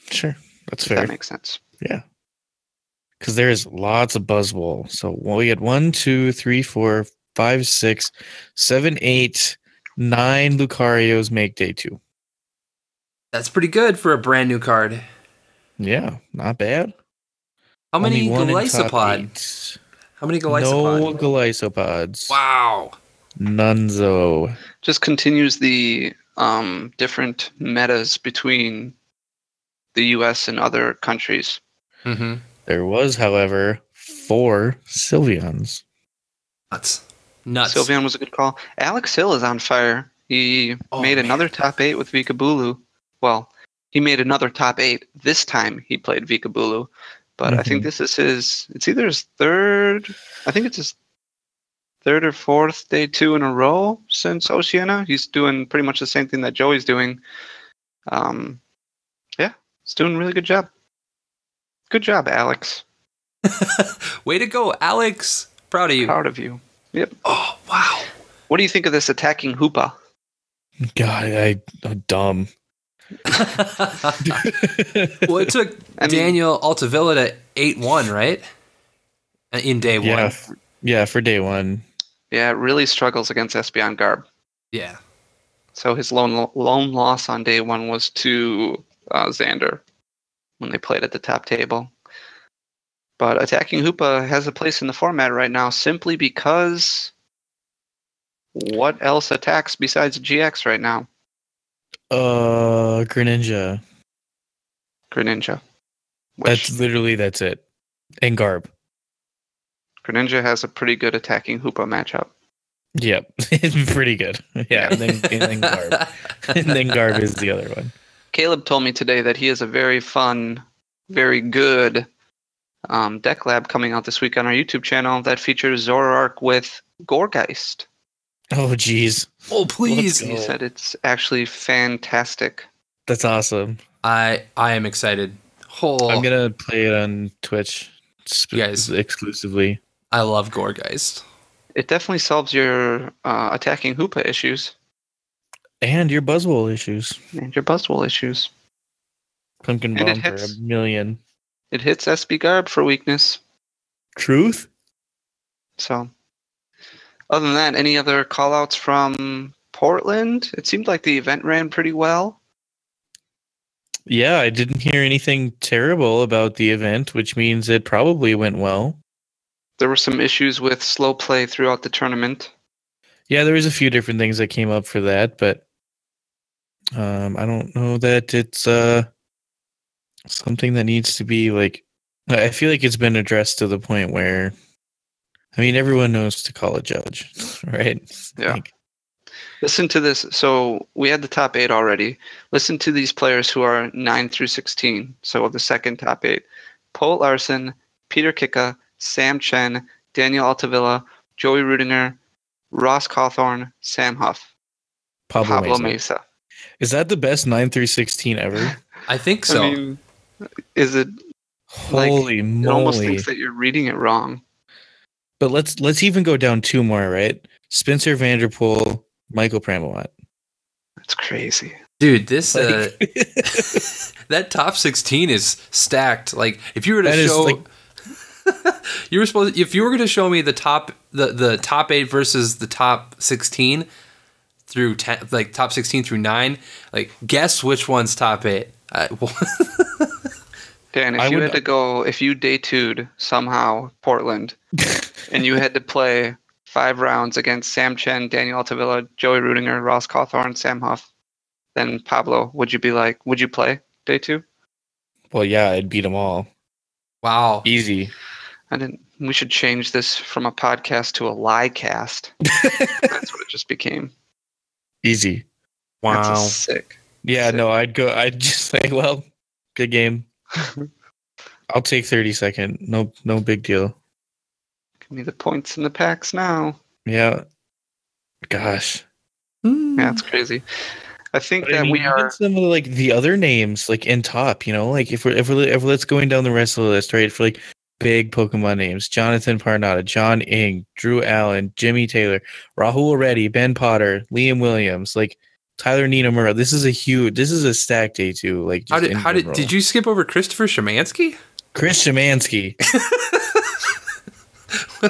Sure. That's fair. That makes sense. Yeah. Because there's lots of Buzzwole. So we had 1, 2, 3, 4, 5, 6, 7, 8, 9 Lucarios make day 2. That's pretty good for a brand new card. Yeah, not bad. How many Golisopod? How many Golisopod? No Golisopods. Wow. Nunzo. Just continues the different metas between the U.S. and other countries. Mm-hmm. There was, however, 4 Sylveons. Nuts. Sylveon was a good call. Alex Hill is on fire. He made another top 8 with Vikabulu. Well, he made another top 8. This time he played Vikabulu. But I think this is it's either his third, I think it's his third or fourth day 2 in a row since Oceania. He's doing pretty much the same thing that Joey's doing. Yeah, he's doing a really good job. Good job, Alex. Way to go, Alex. Proud of you. Proud of you. Yep. Oh, wow. What do you think of this attacking Hoopa? God, I'm dumb. Well, it took Daniel Altavilla to 8-1, right? In day 1. Yeah, for day 1. Yeah, it really struggles against Espeon Garb. Yeah. So his lone loss on day 1 was to Xander when they played at the top table. But attacking Hoopa has a place in the format right now simply because what else attacks besides GX right now? Greninja. That's it. And Garb. Greninja has a pretty good attacking Hoopa matchup. Yep, pretty good. Yeah, and then Garb. And then Garb is the other one. Caleb told me today that he has a very fun, very good deck lab coming out this week on our YouTube channel that features Zoroark with Gourgeist. Oh, geez. Oh, please. He said it's actually fantastic. That's awesome. I am excited. I'm going to play it on Twitch exclusively. I love Gourgeist. It definitely solves your attacking Hoopa issues. And your Buzzwole issues. Pumpkin Bomb for $1 million. It hits SB Garb for weakness. Truth? So, other than that, any other callouts from Portland? It seemed like the event ran pretty well. Yeah, I didn't hear anything terrible about the event, which means it probably went well. There were some issues with slow play throughout the tournament. Yeah, there was a few different things that came up for that, but I don't know that it's something that needs to be like. I feel like it's been addressed to the point where, I mean, everyone knows to call a judge, right? Yeah. Listen to this. So we had the top 8 already. Listen to these players who are 9 through 16. So the second top 8: Paul Larson, Peter Kicka, Sam Chen, Daniel Altavilla, Joey Rudinger, Ross Cawthorn, Sam Huff, Pablo Mesa. Is that the best 9 through 16 ever? I think so. I mean, is it? Holy moly! It almost thinks that you're reading it wrong. But let's even go down 2 more, right? Spencer Vanderpool, Michael Pramawat. That's crazy, dude. This that top 16 is stacked. Like, if you were to show, if you were going to show me the top 8 versus the top 16 through 10, like top 16 through 9, like, guess which one's top 8. Dan, if you day two'd somehow Portland and you had to play 5 rounds against Sam Chen, Daniel Altavilla, Joey Rudinger, Ross Cawthorn, Sam Huff, then Pablo, would you play day 2? Well, yeah, I'd beat them all. Wow. Easy. We should change this from a podcast to a lie cast. That's what it just became. Easy. Wow. That's sick. Yeah, sick. No, I'd just say, well, good game. I'll take 32nd. No big deal. Give me the points in the packs now. Yeah. Gosh. Yeah, it's crazy. I think we are some of like the other names like in top, you know, like if let's going down the rest of the list, right? For like big Pokemon names: Jonathan Parnata, John Ing, Drew Allen, Jimmy Taylor, Rahul Reddy, Ben Potter, Liam Williams, like Tyler Ninomura. This is a stacked day too. Like, did you skip over Christopher Szymanski? Chris Szymanski.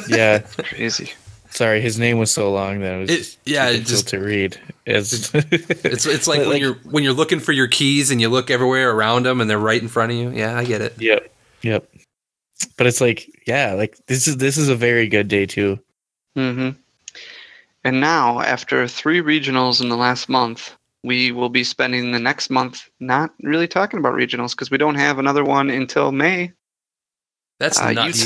Yeah, crazy. Sorry, his name was so long that it was difficult to read. It's like when you're looking for your keys and you look everywhere around them and they're right in front of you. Yeah, I get it. Yep. But it's like, yeah, like this is a very good day too. Mm-hmm. And now, after 3 regionals in the last month, we will be spending the next month not really talking about regionals because we don't have another one until May. That's nuts.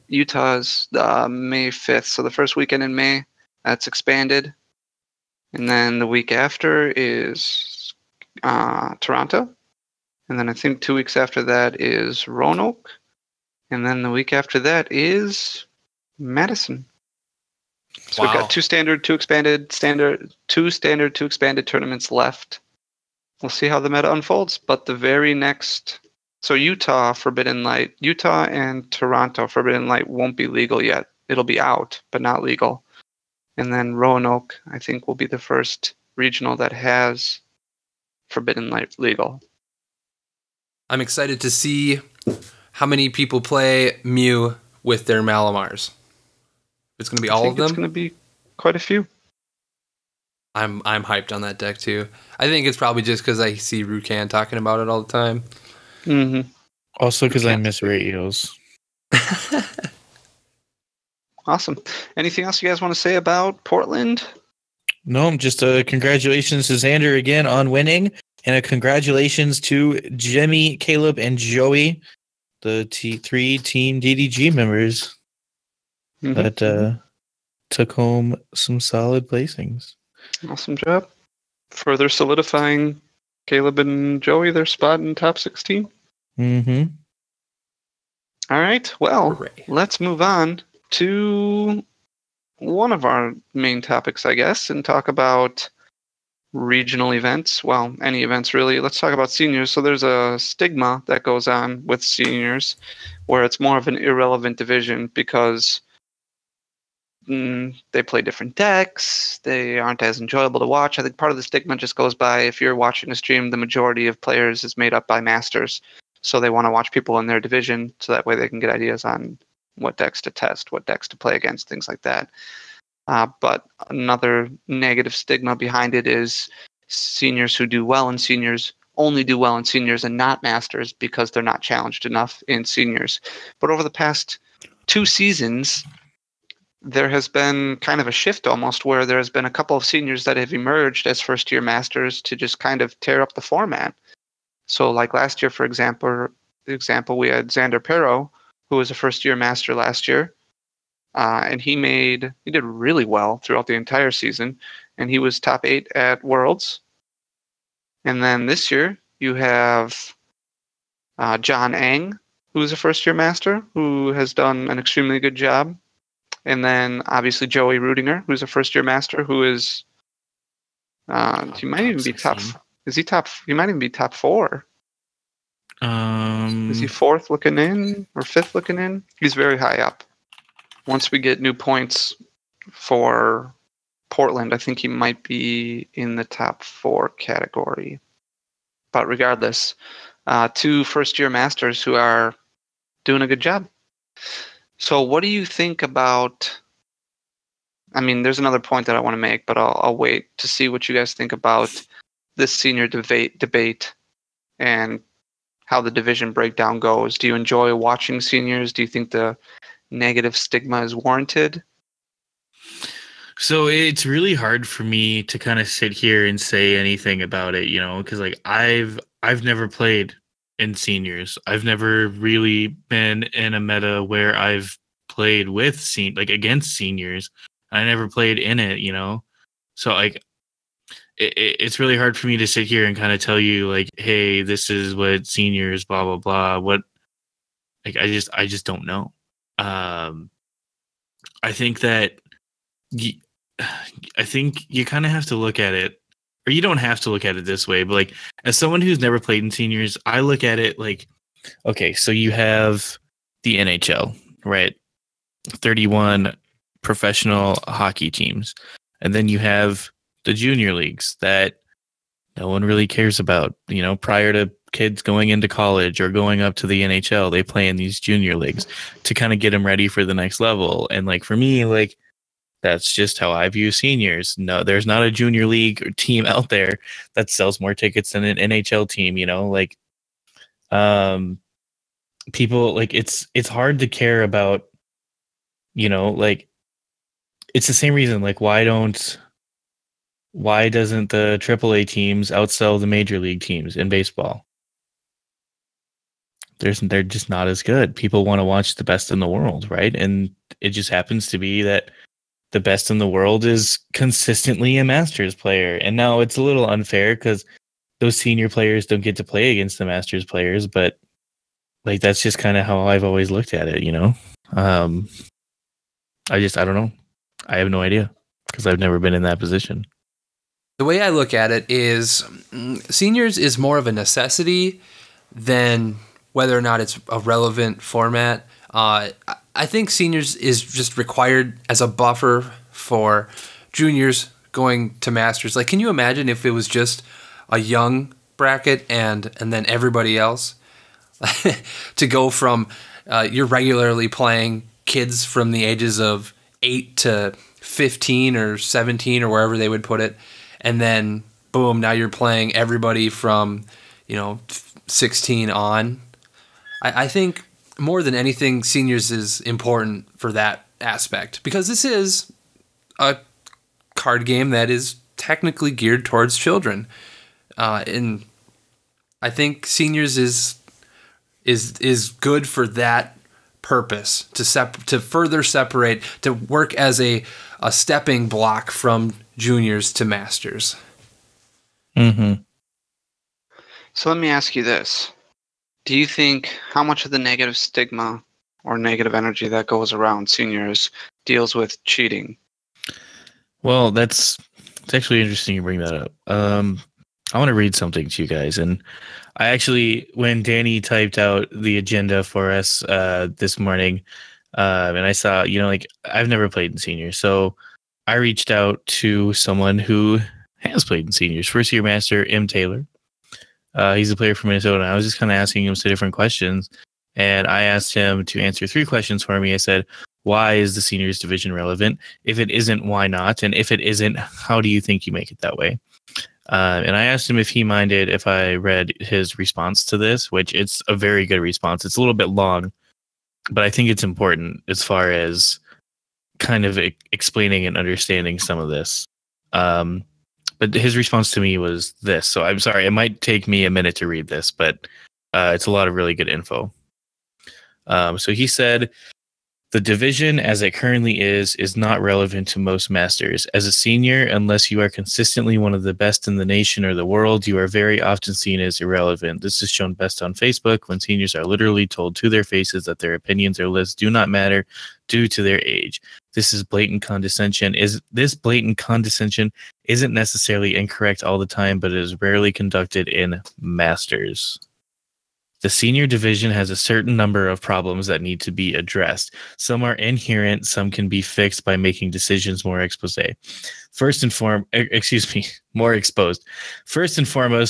Utah's May 5th, so the first weekend in May, that's expanded. And then the week after is Toronto. And then I think 2 weeks after that is Roanoke. And then the week after that is Madison. So we've got 2 standard, 2 expanded tournaments left. We'll see how the meta unfolds. But the very next... So Utah and Toronto Forbidden Light won't be legal yet. It'll be out, but not legal. And then Roanoke, I think, will be the first regional that has Forbidden Light legal. I'm excited to see how many people play Mew with their Malamars. It's going to be all of them? It's going to be quite a few. I'm hyped on that deck too. I think it's probably just because I see Rukan talking about it all the time. Mm-hmm. Also because I miss radios. Awesome. Anything else you guys want to say about Portland? No, just congratulations to Xander again on winning, and a congratulations to Jimmy, Caleb, and Joey, the 3 Team DDG members that took home some solid placings. Awesome job. Further solidifying Caleb and Joey their spot in top 16. Mm-hmm. All right. Well, let's move on to one of our main topics, I guess, and talk about regional events. Well, any events really. Let's talk about seniors. So there's a stigma that goes on with seniors where it's more of an irrelevant division because they play different decks. They aren't as enjoyable to watch. I think part of the stigma just goes by if you're watching a stream, the majority of players is made up by masters. So they want to watch people in their division so that way they can get ideas on what decks to test, what decks to play against, things like that. But another negative stigma behind it is seniors who do well in seniors only do well in seniors and not masters because they're not challenged enough in seniors. But over the past 2 seasons, there has been kind of a shift almost where there has been a couple of seniors that have emerged as first-year masters to just kind of tear up the format. So like last year, for example, we had Xander Pero, who was a first-year master last year, and he did really well throughout the entire season, and he was top 8 at Worlds. And then this year you have John Ang, who's a first-year master, who has done an extremely good job. And then obviously Joey Rudinger, who's a first-year master, who is he might even be top. Is he top? He might even be top 4. Is he 4th looking in or 5th looking in? He's very high up. Once we get new points for Portland, I think he might be in the top 4 category. But regardless, 2 first-year masters who are doing a good job. So what do you think about... I mean, there's another point that I want to make, but I'll wait to see what you guys think about this senior debate and how the division breakdown goes. Do you enjoy watching seniors? Do you think the negative stigma is warranted? So it's really hard for me to kind of sit here and say anything about it, because like I've never played in seniors. I've never really been in a meta where I've played with against seniors. I never played in it, So like it's really hard for me to sit here and kind of tell you like, hey, this is what seniors, blah blah blah. What like I just don't know. I think that I think you kind of have to look at it, or you don't have to look at it this way, but like as someone who's never played in seniors, I look at it like, okay, so you have the NHL, right? 31 professional hockey teams, and then you have the junior leagues that no one really cares about. Prior to kids going into college or going up to the NHL, they play in these junior leagues to kind of get them ready for the next level. And like for me, like that's just how I view seniors. No, there's not a junior league or team out there that sells more tickets than an NHL team. People like it's hard to care about. Like it's the same reason. Like why doesn't the AAA teams outsell the major league teams in baseball? They're just not as good. People want to watch the best in the world, right? And it just happens to be that the best in the world is consistently a Masters player. And now it's a little unfair because those senior players don't get to play against the Masters players, but like that's just kind of how I've always looked at it, I don't know. I have no idea because I've never been in that position. The way I look at it is seniors is more of a necessity than whether or not it's a relevant format. I think seniors is just required as a buffer for juniors going to masters. Like, can you imagine if it was just a young bracket and then everybody else to go from you're regularly playing kids from the ages of 8 to 15 or 17 or wherever they would put it, and then boom, now you're playing everybody from 16 on. I think more than anything, seniors is important for that aspect because this is a card game that is technically geared towards children, and I think seniors is good for that purpose to further separate, to work as a stepping block from juniors to masters. Mm-hmm. So let me ask you this. Do you think how much of the negative stigma or negative energy that goes around seniors deals with cheating? Well, it's actually interesting you bring that up. I want to read something to you guys. And I actually, when Danny typed out the agenda for us this morning, and I saw, I've never played in seniors. So I reached out to someone who has played in seniors. First year master, M. Taylor. He's a player from Minnesota. And I was just kind of asking him some different questions. And I asked him to answer 3 questions for me. I said, why is the seniors division relevant? If it isn't, why not? And if it isn't, how do you think you make it that way? And I asked him if he minded if I read his response to this, which it's a very good response. It's a little bit long, but I think it's important as far as kind of explaining and understanding some of this. But his response to me was this. So I'm sorry, it might take me a minute to read this, but it's a lot of really good info. So he said, the division as it currently is not relevant to most masters. As a senior, unless you are consistently one of the best in the nation or the world, you are very often seen as irrelevant. This is shown best on Facebook when seniors are literally told to their faces that their opinions or lists do not matter due to their age. This blatant condescension isn't necessarily incorrect all the time, but it is rarely conducted in masters. The senior division has a certain number of problems that need to be addressed. Some are inherent, some can be fixed by making decisions more exposed. First and foremost,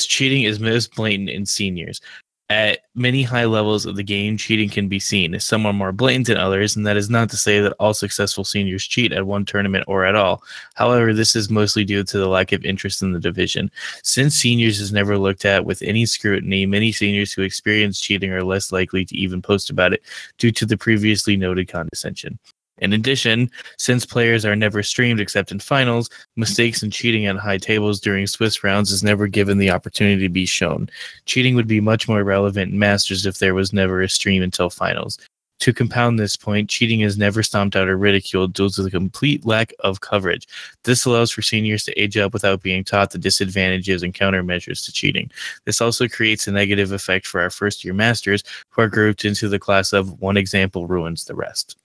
cheating is most blatant in seniors. At many high levels of the game, cheating can be seen. Some are more blatant than others, and that is not to say that all successful seniors cheat at one tournament or at all. However, this is mostly due to the lack of interest in the division. Since seniors is never looked at with any scrutiny, many seniors who experience cheating are less likely to even post about it due to the previously noted condescension. In addition, since players are never streamed except in finals, mistakes and cheating at high tables during Swiss rounds is never given the opportunity to be shown. Cheating would be much more relevant in Masters if there was never a stream until finals. To compound this point, cheating is never stomped out or ridiculed due to the complete lack of coverage. This allows for seniors to age up without being taught the disadvantages and countermeasures to cheating. This also creates a negative effect for our first-year Masters, who are grouped into the class of one example ruins the rest.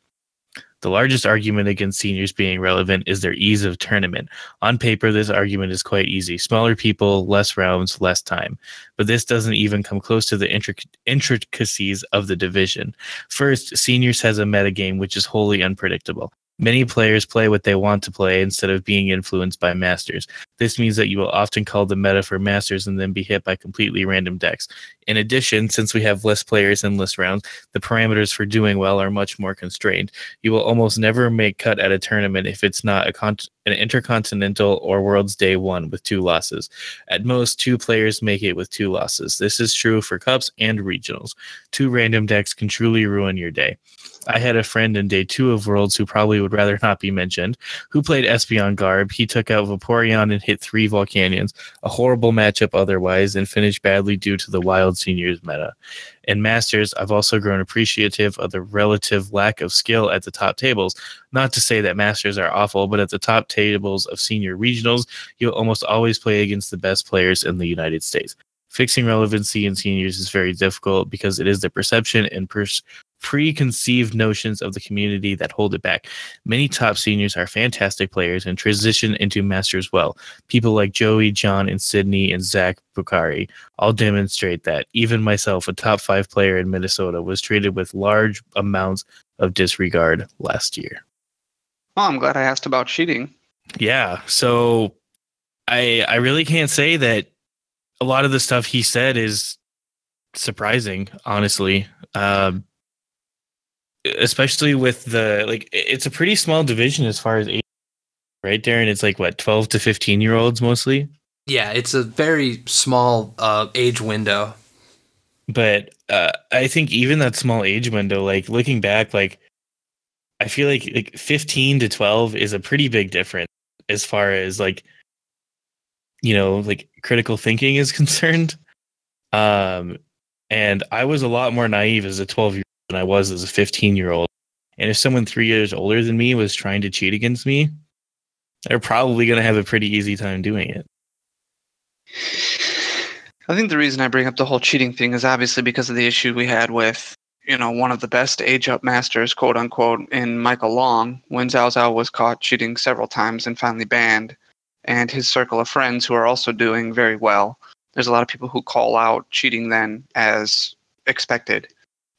The largest argument against seniors being relevant is their ease of tournament. On paper, this argument is quite easy. Smaller people, less rounds, less time. But this doesn't even come close to the intricacies of the division. First, seniors has a metagame which is wholly unpredictable. Many players play what they want to play instead of being influenced by masters. This means that you will often call the meta for masters and then be hit by completely random decks. In addition, since we have less players and less rounds, the parameters for doing well are much more constrained. You will almost never make cut at a tournament if it's not an intercontinental or Worlds Day 1 with 2 losses. At most, 2 players make it with 2 losses. This is true for cups and regionals. 2 random decks can truly ruin your day. I had a friend in day 2 of Worlds who probably would rather not be mentioned, who played Espeon Garb. He took out Vaporeon and hit 3 Volcanions, a horrible matchup otherwise, and finished badly due to the wild seniors meta. In Masters, I've also grown appreciative of the relative lack of skill at the top tables. Not to say that Masters are awful, but at the top tables of senior regionals, you'll almost always play against the best players in the United States. Fixing relevancy in seniors is very difficult because it is the perception and preconceived notions of the community that hold it back. Many top seniors are fantastic players and transition into masters well. People like Joey, John, and Sydney, and Zach Bukhari all demonstrate that. Even myself, a top 5 player in Minnesota, was treated with large amounts of disregard last year. Well, I'm glad I asked about cheating. Yeah, so I really can't say that a lot of the stuff he said is surprising, honestly. Especially with it's a pretty small division as far as age, right, Darren? It's like, what, 12 to 15-year-olds mostly? Yeah, it's a very small age window. But I think even that small age window, like, looking back, like, I feel like 15 to 12 is a pretty big difference as far as, like, you know, like, critical thinking is concerned. And I was a lot more naive as a 12-year-old than I was as a 15-year-old. And if someone 3 years older than me was trying to cheat against me, they're probably going to have a pretty easy time doing it. I think the reason I bring up the whole cheating thing is obviously because of the issue we had with, you know, one of the best age-up masters, quote-unquote, in Michael Long, when Zhao Zhao was caught cheating several times and finally banned, and his circle of friends who are also doing very well. There's a lot of people who call out cheating then as expected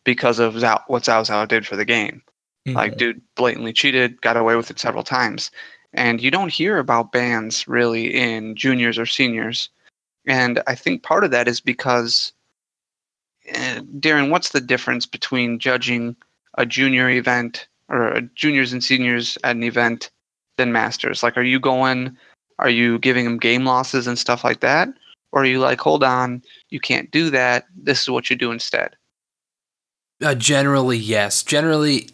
because of what Zhao Zhao did for the game. Mm-hmm. Like, dude blatantly cheated, got away with it several times. And you don't hear about bans really in juniors or seniors. And I think part of that is because, Darren, what's the difference between judging a junior event or a juniors and seniors at an event than masters? Like, are you giving them game losses and stuff like that? Or are you like, hold on, you can't do that, this is what you do instead? Generally, yes. Generally,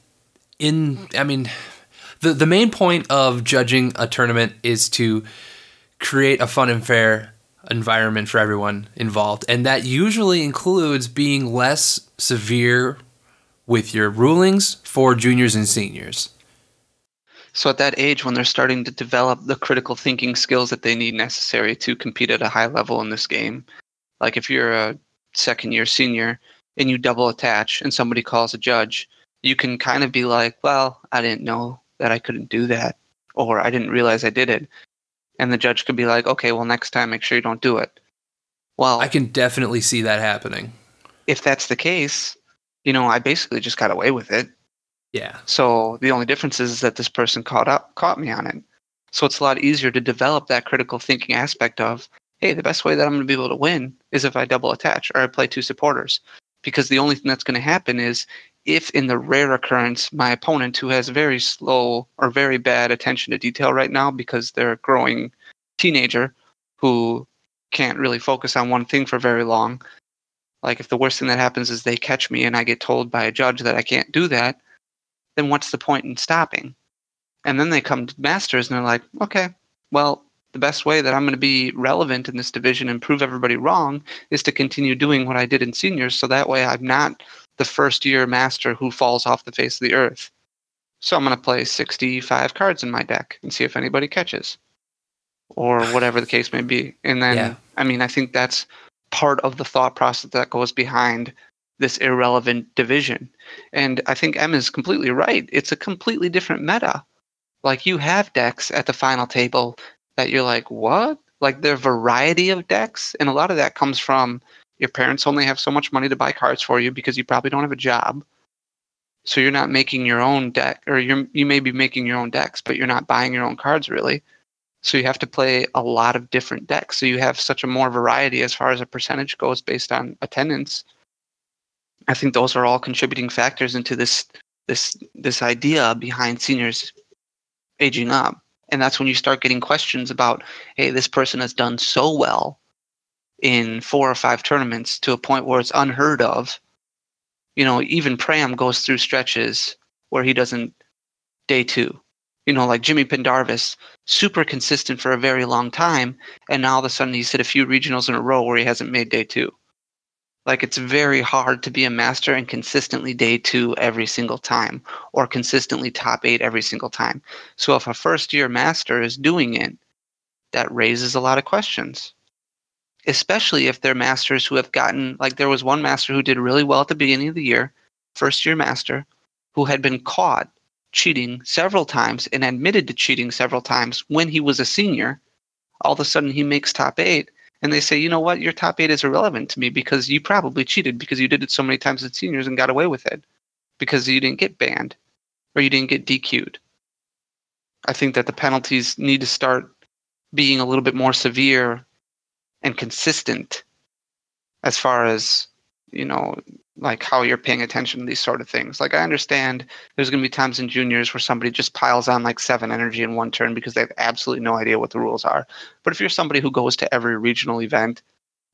The main point of judging a tournament is to create a fun and fair environment for everyone involved, and that usually includes being less severe with your rulings for juniors and seniors. So at that age, when they're starting to develop the critical thinking skills that they need necessary to compete at a high level in this game, like if you're a second-year senior and you double attach and somebody calls a judge, you can kind of be like, well, I didn't know that I couldn't do that, or I didn't realize I did it. And the judge could be like, okay, well, next time, make sure you don't do it. Well, I can definitely see that happening. If that's the case, I basically just got away with it. Yeah. So the only difference is that this person caught me on it. So it's a lot easier to develop that critical thinking aspect of, hey, the best way that I'm going to be able to win is if I double attach or I play two supporters. Because the only thing that's going to happen is if in the rare occurrence, my opponent who has very slow or very bad attention to detail right now because they're a growing teenager who can't really focus on one thing for very long, like if the worst thing that happens is they catch me and I get told by a judge that I can't do that, then what's the point in stopping? And then they come to masters and they're like, okay, well, the best way that I'm going to be relevant in this division and prove everybody wrong is to continue doing what I did in seniors, so that way I'm not the first year master who falls off the face of the earth. So I'm going to play 65 cards in my deck and see if anybody catches, or whatever the case may be. And then, Yeah. I think that's part of the thought process that goes behind this irrelevant division. And I think Em is completely right. It's a completely different meta. Like, you have decks at the final table that you're like, what? Like, their variety of decks, and a lot of that comes from your parents only have so much money to buy cards for you because you probably don't have a job. So you're not making your own deck, or you may be making your own decks, but you're not buying your own cards really. So you have to play a lot of different decks. So you have such a more variety as far as a percentage goes based on attendance. I think those are all contributing factors into this idea behind seniors aging up. And that's when you start getting questions about, hey, this person has done so well in 4 or 5 tournaments to a point where it's unheard of. Even Pram goes through stretches where he doesn't day 2. Like Jimmy Pendarvis, super consistent for a very long time, and now all of a sudden he's hit a few regionals in a row where he hasn't made day 2. Like, it's very hard to be a master and consistently day 2 every single time, or consistently top 8 every single time. So if a first-year master is doing it, that raises a lot of questions. Especially if they're masters who have gotten, like there was one master who did really well at the beginning of the year, first-year master, who had been caught cheating several times and admitted to cheating several times when he was a senior. All of a sudden he makes top 8. And they say, you know what, your top 8 is irrelevant to me because you probably cheated because you did it so many times as seniors and got away with it because you didn't get banned or you didn't get DQ'd. I think that the penalties need to start being a little bit more severe and consistent as far as, like how you're paying attention to these sort of things. Like, I understand there's going to be times in juniors where somebody just piles on like 7 energy in one turn because they have absolutely no idea what the rules are. But if you're somebody who goes to every regional event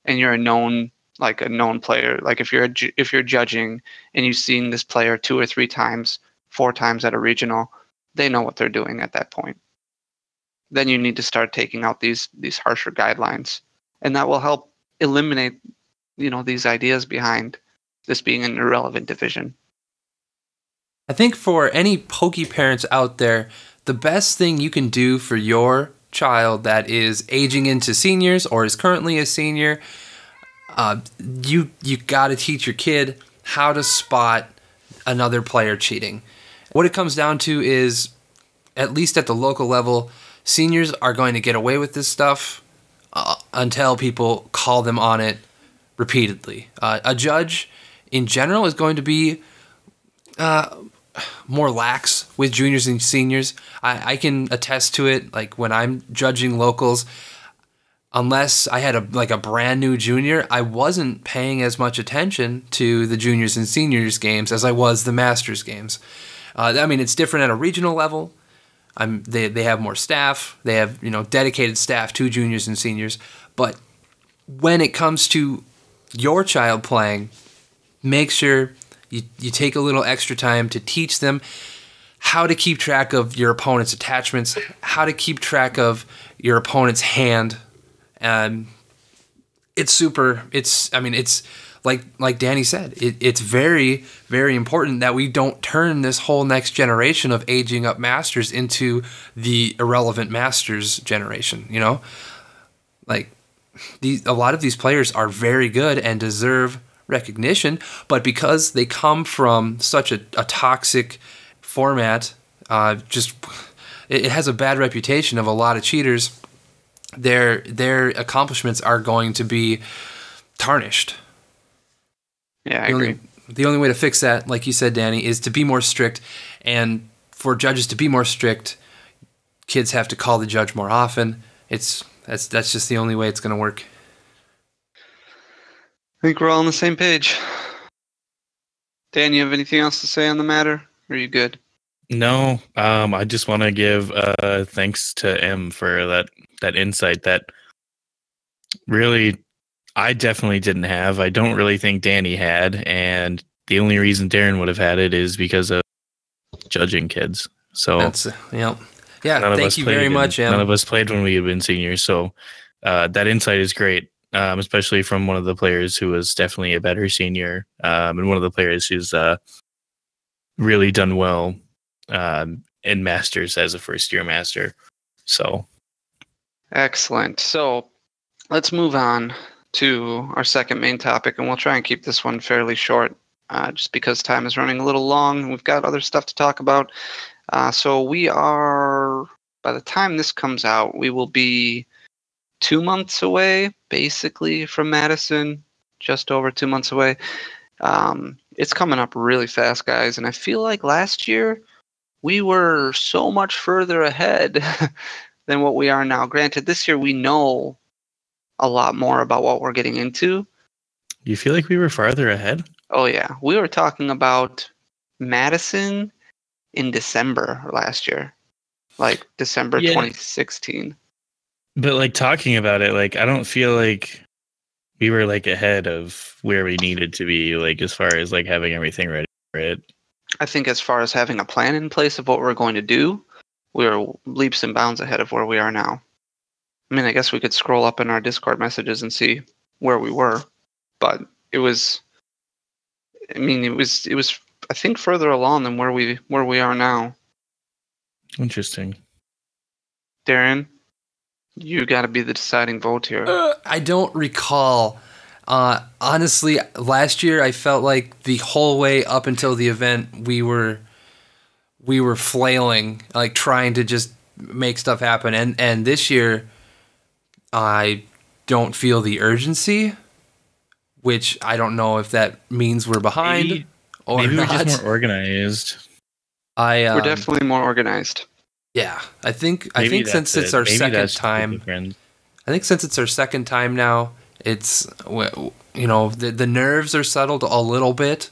and you're a known player, like if you're judging and you've seen this player 2 or 3 times, 4 times at a regional, they know what they're doing at that point. Then you need to start taking out these harsher guidelines, and that will help eliminate, these ideas behind this being an irrelevant division. I think for any pokey parents out there, the best thing you can do for your child that is aging into seniors or is currently a senior, you got to teach your kid how to spot another player cheating. What it comes down to is, at least at the local level, seniors are going to get away with this stuff until people call them on it repeatedly. A judge in general is going to be more lax with juniors and seniors. I can attest to it. Like, when I'm judging locals, unless I had a brand new junior, I wasn't paying as much attention to the juniors and seniors games as I was the masters games. It's different at a regional level. They have more staff. They have dedicated staff to juniors and seniors. But when it comes to your child playing, make sure you take a little extra time to teach them how to keep track of your opponent's attachments, how to keep track of your opponent's hand. And it's like Danny said, it's very, very important that we don't turn this whole next generation of aging up masters into the irrelevant masters generation, you know? Like, a lot of these players are very good and deserve recognition, but because they come from such a toxic format, it has a bad reputation of a lot of cheaters. Their accomplishments are going to be tarnished. Yeah, I agree. The only way to fix that, like you said, Danny, is to be more strict. And for judges to be more strict, kids have to call the judge more often. That's just the only way it's going to work. I think we're all on the same page. Dan, you have anything else to say on the matter? Or are you good? No, I just want to give thanks to M for that insight that really I definitely didn't have. I don't really think Danny had, and the only reason Darrin would have had it is because of judging kids. So that's yeah. Thank you very much, M. None of us played when we had been seniors, so that insight is great, especially from one of the players who was definitely a better senior, and one of the players who's really done well in Masters as a first-year master. So excellent. So let's move on to our second main topic, and we'll try and keep this one fairly short, just because time is running a little long and we've got other stuff to talk about. So we are, by the time this comes out, we will be 2 months away, basically, from Madison, just over 2 months away. It's coming up really fast, guys, and I feel like last year we were so much further ahead than what we are now. Granted, this year we know a lot more about what we're getting into. You feel like we were farther ahead? Oh, yeah. We were talking about Madison in December last year, like December 2016. But like talking about it, like I don't feel like we were like ahead of where we needed to be, like as far as like having everything ready for it. I think as far as having a plan in place of what we're going to do, we are leaps and bounds ahead of where we are now. I mean, I guess we could scroll up in our Discord messages and see where we were, but it was I think further along than where we are now. Interesting. Darrin, you got to be the deciding vote here. I don't recall. Honestly, last year I felt like the whole way up until the event we were flailing, like trying to just make stuff happen. And this year I don't feel the urgency, which I don't know if that means we're behind maybe not. We're just more organized. We're definitely more organized. Yeah, I think since it's our second time. I think since it's our second time now, it's the nerves are settled a little bit,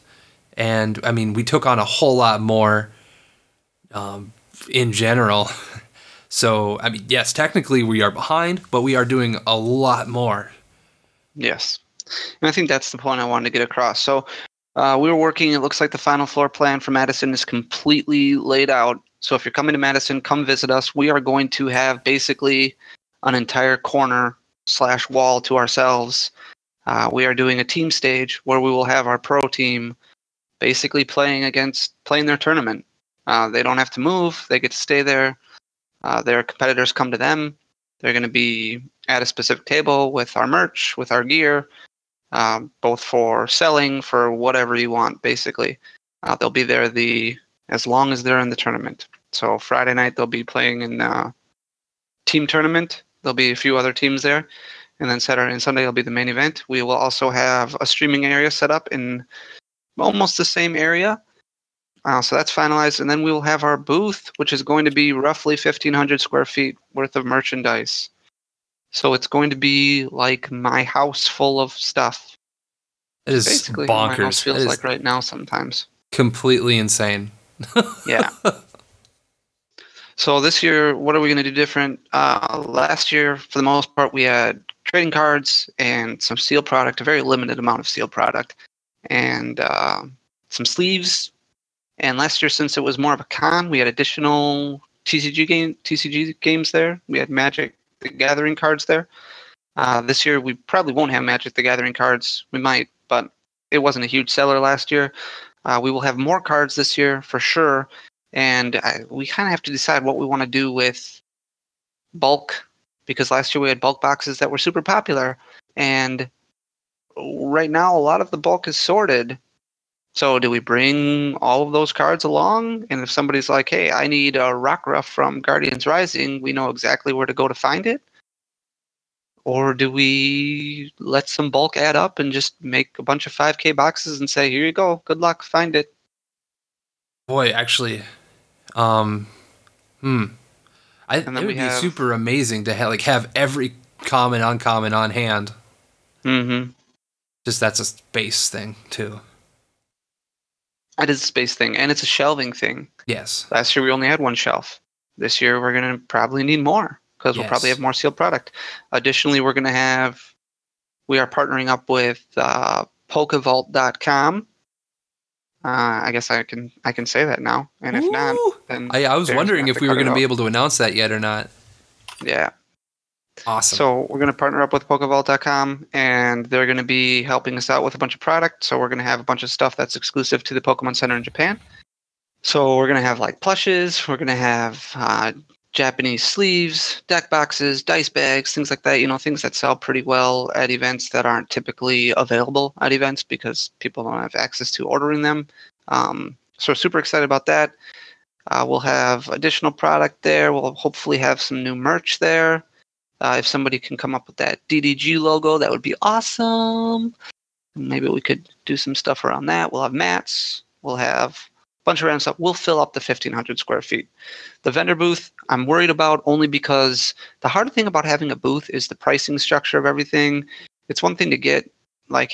and I mean we took on a whole lot more in general. So I mean, yes, technically we are behind, but we are doing a lot more. Yes, and I think that's the point I wanted to get across. So we were working. It looks like the final floor plan for Madison is completely laid out. So if you're coming to Madison, come visit us. We are going to have basically an entire corner/wall to ourselves. We are doing a team stage where we will have our pro team basically playing their tournament. They don't have to move. They get to stay there. Their competitors come to them. They're going to be at a specific table with our merch, with our gear, both for selling, for whatever you want, basically. They'll be there as long as they're in the tournament. So Friday night, they'll be playing in the team tournament. There'll be a few other teams there. And then Saturday and Sunday will be the main event. We will also have a streaming area set up in almost the same area. So that's finalized. And then we will have our booth, which is going to be roughly 1,500 square feet worth of merchandise. So it's going to be like my house full of stuff. It is basically bonkers. What my house feels like right now sometimes. Completely insane. Yeah. So this year, what are we going to do different? Last year, for the most part, we had trading cards and some seal product, a very limited amount of seal product, and some sleeves And last year, since it was more of a con, we had additional TCG games there. We had Magic the Gathering cards there. This year, we probably won't have Magic the Gathering cards. We might, but it wasn't a huge seller last year. We will have more cards this year for sure. And we kind of have to decide what we want to do with bulk, because last year we had bulk boxes that were super popular. And right now, a lot of the bulk is sorted. So do we bring all of those cards along? And if somebody's like, hey, I need a Rockruff from Guardians Rising, we know exactly where to go to find it? Or do we let some bulk add up and just make a bunch of 5K boxes and say, here you go, good luck, find it? Boy, actually, it would be super amazing to have every common, uncommon on hand. Mm-hmm. Just that's a space thing, too. It is a space thing, and it's a shelving thing. Yes. Last year we only had one shelf. This year we're going to probably need more, because we'll probably have more sealed product. Additionally, we are partnering up with PokeVault.com. I guess I can say that now. And if not, then I was wondering if we were going to be able to announce that yet or not. Yeah. Awesome. So we're going to partner up with PokeVault.com, and they're going to be helping us out with a bunch of product. So we're going to have a bunch of stuff that's exclusive to the Pokemon Center in Japan. So we're going to have like plushes. We're going to have Japanese sleeves, deck boxes, dice bags, things like that. Things that sell pretty well at events that aren't typically available at events because people don't have access to ordering them. So we're super excited about that. We'll have additional product there. We'll hopefully have some new merch there. If somebody can come up with that DDG logo, that would be awesome. Maybe we could do some stuff around that. We'll have mats. We'll have a bunch of random stuff. We'll fill up the 1,500 square feet. The vendor booth, I'm worried about only because the hard thing about having a booth is the pricing structure of everything. It's one thing to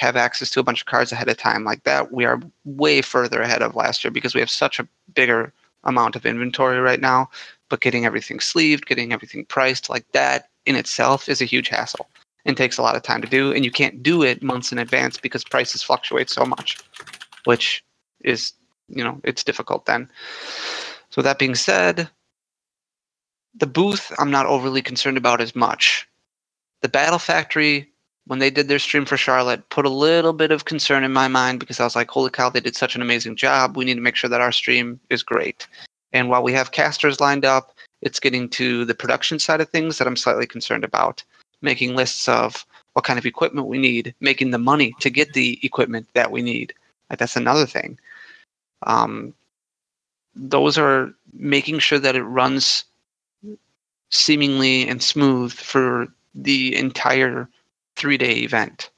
have access to a bunch of cards ahead of time like that. We are way further ahead of last year because we have such a bigger amount of inventory right now. But getting everything sleeved, getting everything priced like that in itself is a huge hassle and takes a lot of time to do. And you can't do it months in advance because prices fluctuate so much, which is, it's difficult then. So that being said, the booth I'm not overly concerned about as much. The Battle Factory, when they did their stream for Charlotte, put a little bit of concern in my mind because I was like, holy cow, they did such an amazing job. We need to make sure that our stream is great. And while we have casters lined up, it's getting to the production side of things that I'm slightly concerned about. Making lists of what kind of equipment we need, making the money to get the equipment that we need. That's another thing. Those are making sure that it runs seemingly and smooth for the entire 3-day event.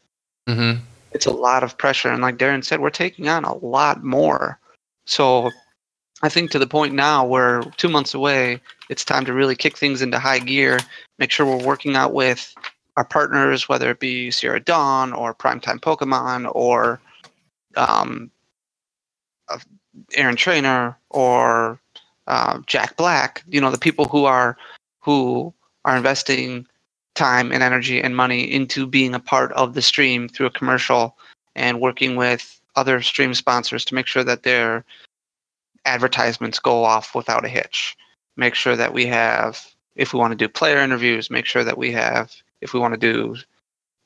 Mm-hmm. It's a lot of pressure. And like Darrin said, we're taking on a lot more. So I think to the point now where 2 months away, it's time to really kick things into high gear, make sure we're working out with our partners, whether it be Sierra Dawn or Primetime Pokemon or Aaron Trainer or Jack Black, the people who are investing time and energy and money into being a part of the stream through a commercial and working with other stream sponsors to make sure that their advertisements go off without a hitch. Make sure that we have, if we want to do player interviews, make sure that we have, if we want to do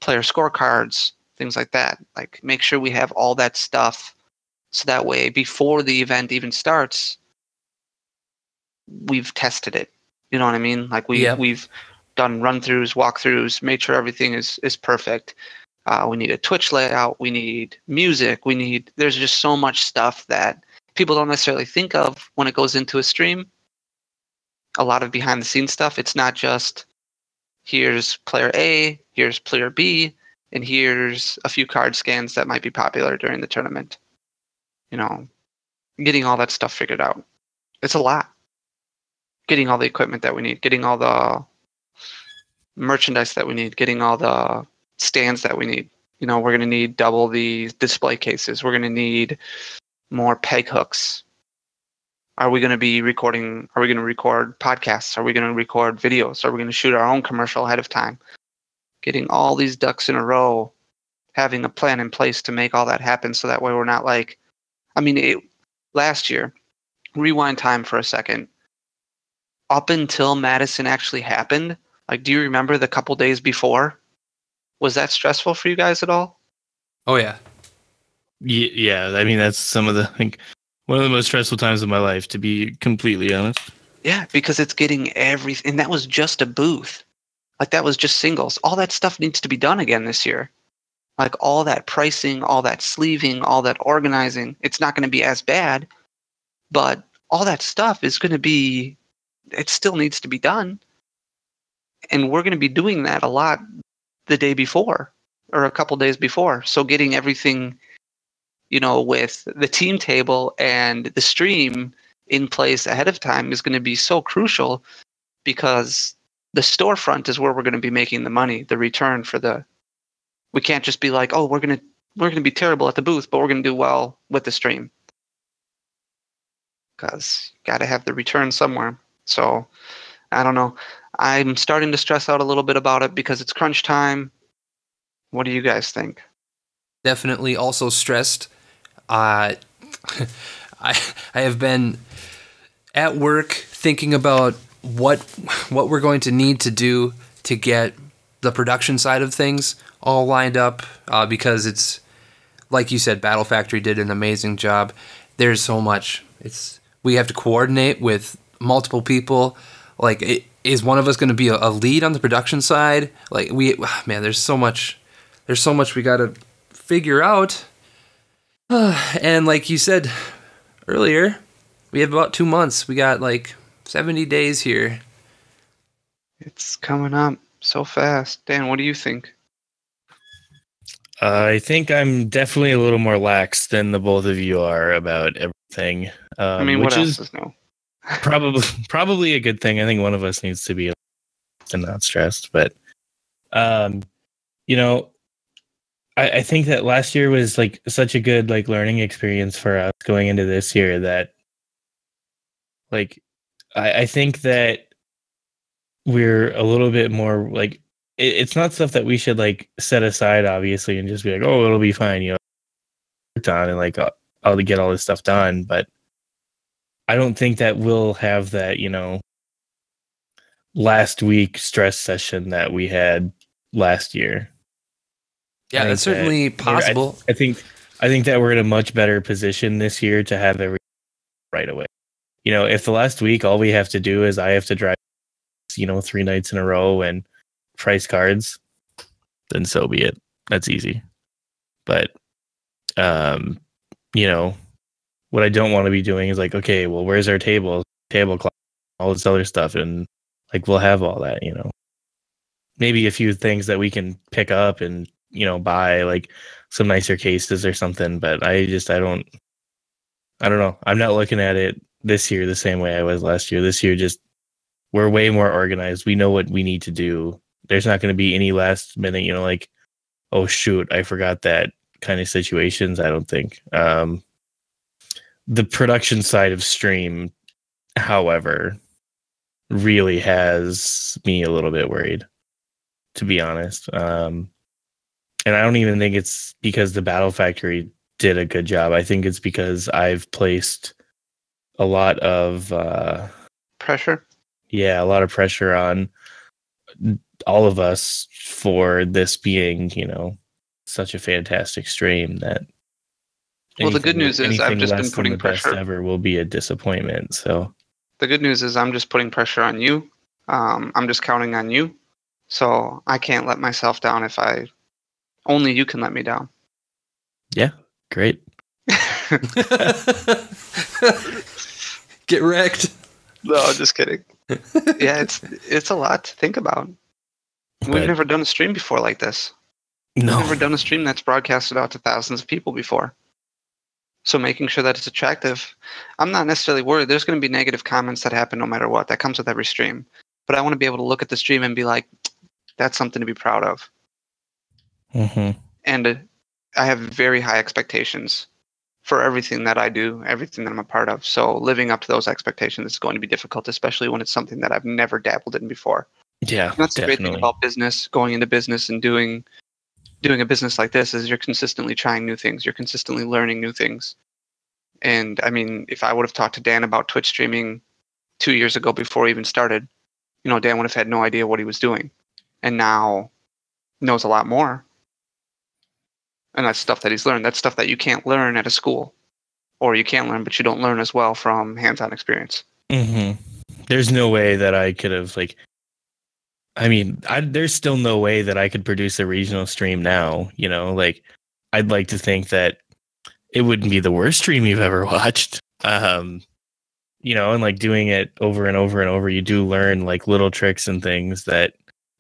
player scorecards, things like that. Like, make sure we have all that stuff so that way before the event even starts, we've tested it. You know what I mean? Like we've done run-throughs, walkthroughs, made sure everything is perfect. We need a Twitch layout. We need music. There's just so much stuff that people don't necessarily think of when it goes into a stream. A lot of behind the scenes stuff. It's not just here's player A, here's player B, and here's a few card scans that might be popular during the tournament. Getting all that stuff figured out. It's a lot. Getting all the equipment that we need, getting all the merchandise that we need, getting all the stands that we need. We're going to need double the display cases. We're going to need more peg hooks. Are we going to be recording? Are we going to record podcasts? Are we going to record videos? Are we going to shoot our own commercial ahead of time? Getting all these ducks in a row, having a plan in place to make all that happen so that way we're not like, last year, rewind time for a second, up until Madison actually happened, like, do you remember the couple days before? Was that stressful for you guys at all? Oh yeah. Yeah, I mean that's some of the one of the most stressful times of my life, to be completely honest. Yeah, because it's getting everything, and that was just a booth. Like, that was just singles. All that stuff needs to be done again this year. Like, all that pricing, all that sleeving, all that organizing. It's not going to be as bad, but all that stuff is going to be, it still needs to be done. And we're going to be doing that a lot the day before or a couple days before. So getting everything, with the team table and the stream in place ahead of time is going to be so crucial, because the storefront is where we're going to be making the money, the return for the. We can't just be like, oh, we're going to be terrible at the booth, but we're going to do well with the stream, because got to have the return somewhere. So I don't know. I'm starting to stress out a little bit about it because it's crunch time. What do you guys think? Definitely also stressed. I have been at work thinking about what we're going to need to do to get the production side of things all lined up, because it's like you said, Battle Factory did an amazing job. There's so much. We have to coordinate with multiple people. Like, is one of us going to be a lead on the production side? Like, there's so much. There's so much we got to figure out. And like you said earlier, we have about 2 months. We got like 70 days here. It's coming up so fast. Dan, what do you think? I think I'm definitely a little more lax than the both of you are about everything. What else is new? probably a good thing. I think one of us needs to be not stressed, but I think that last year was like such a good like learning experience for us going into this year that like I think that we're a little bit more like it's not stuff that we should like set aside obviously and just be like, oh, it'll be fine, done and like I'll get all this stuff done. But I don't think that we'll have that, last week stress session that we had last year. Yeah, that's certainly possible. I think that we're in a much better position this year to have everything right away. If the last week all we have to do is I have to drive, 3 nights in a row and price cards, then so be it. That's easy. But what I don't want to be doing is like, okay, well, where's our tablecloth, all this other stuff, and like we'll have all that, maybe a few things that we can pick up and buy like some nicer cases or something. But I don't know. I'm not looking at it this year the same way I was last year. This year, just we're way more organized. We know what we need to do. There's not going to be any last minute, like, oh shoot, I forgot that kind of situations. I don't think. The production side of stream, however, really has me a little bit worried, to be honest. And I don't even think it's because the Battle Factory did a good job. I think it's because I've placed a lot of pressure. Yeah, a lot of pressure on all of us for this being, such a fantastic stream that. Well, the good news is I've just been putting pressure. Best ever will be a disappointment. So the good news is I'm just putting pressure on you. I'm just counting on you. So I can't let myself down if only you can let me down. Yeah, great. Get wrecked. No, just kidding. Yeah, it's a lot to think about. We've never done a stream before like this. No. We've never done a stream that's broadcasted out to thousands of people before. So making sure that it's attractive. I'm not necessarily worried. There's going to be negative comments that happen no matter what. That comes with every stream. But I want to be able to look at the stream and be like, that's something to be proud of. Mm-hmm. And I have very high expectations for everything that I do, everything that I'm a part of. So living up to those expectations is going to be difficult, especially when it's something that I've never dabbled in before. Yeah, and that's the great thing about business, going into business and doing a business like this is you're consistently trying new things. You're consistently learning new things. And I mean, if I would have talked to Dan about Twitch streaming 2 years ago before he even started, Dan would have had no idea what he was doing. And now knows a lot more. And that's stuff that he's learned. That's stuff that you can't learn at a school. Or you can learn, but you don't learn as well from hands-on experience. Mm-hmm. There's no way that I could have, there's still no way that I could produce a regional stream now. I'd like to think that it wouldn't be the worst stream you've ever watched. And doing it over and over and over, you do learn little tricks and things that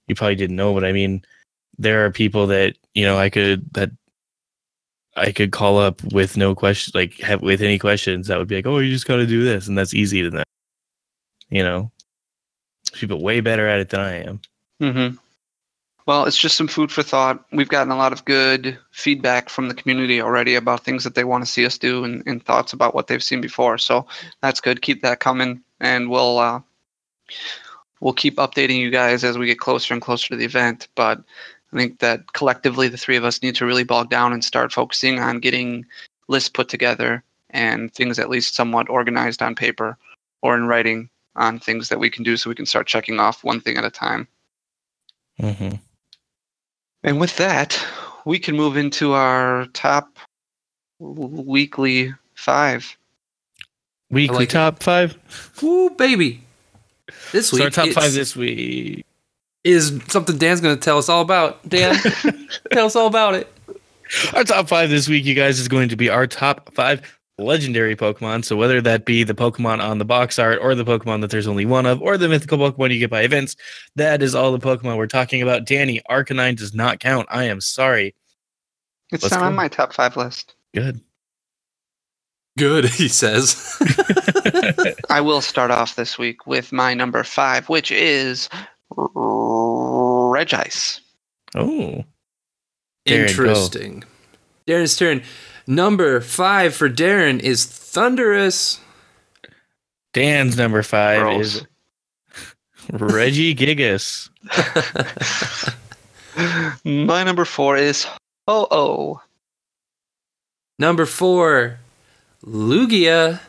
you probably didn't know. But I mean, there are people that, I could call up with no questions, with any questions that would be like, oh, you just got to do this. And that's easy to them. People way better at it than I am. Mm-hmm. Well, it's just some food for thought. We've gotten a lot of good feedback from the community already about things that they want to see us do and thoughts about what they've seen before. So that's good. Keep that coming, and we'll keep updating you guys as we get closer and closer to the event. But I think that collectively, the three of us need to really bog down and start focusing on getting lists put together and things at least somewhat organized on paper or in writing on things that we can do so we can start checking off one thing at a time. Mm-hmm. And with that, we can move into our top weekly 5. Weekly top 5? Ooh, baby. This week. So our top 5 this week is something Dan's going to tell us all about. Dan, tell us all about it. Our top 5 this week, you guys, is going to be our top 5 legendary Pokemon. So whether that be the Pokemon on the box art or the Pokemon that there's only one of or the mythical Pokemon you get by events, that is all the Pokemon we're talking about. Danny, Arcanine does not count. I am sorry. It's not on my top 5 list. Good, he says. I will start off this week with my number 5, which is Regice. Oh. Interesting. Darren's turn. Number 5 for Darren is Thundurus. Dan's number 5 Gross. is Regigigas. My number 4 is Ho-Oh. Number 4, Lugia.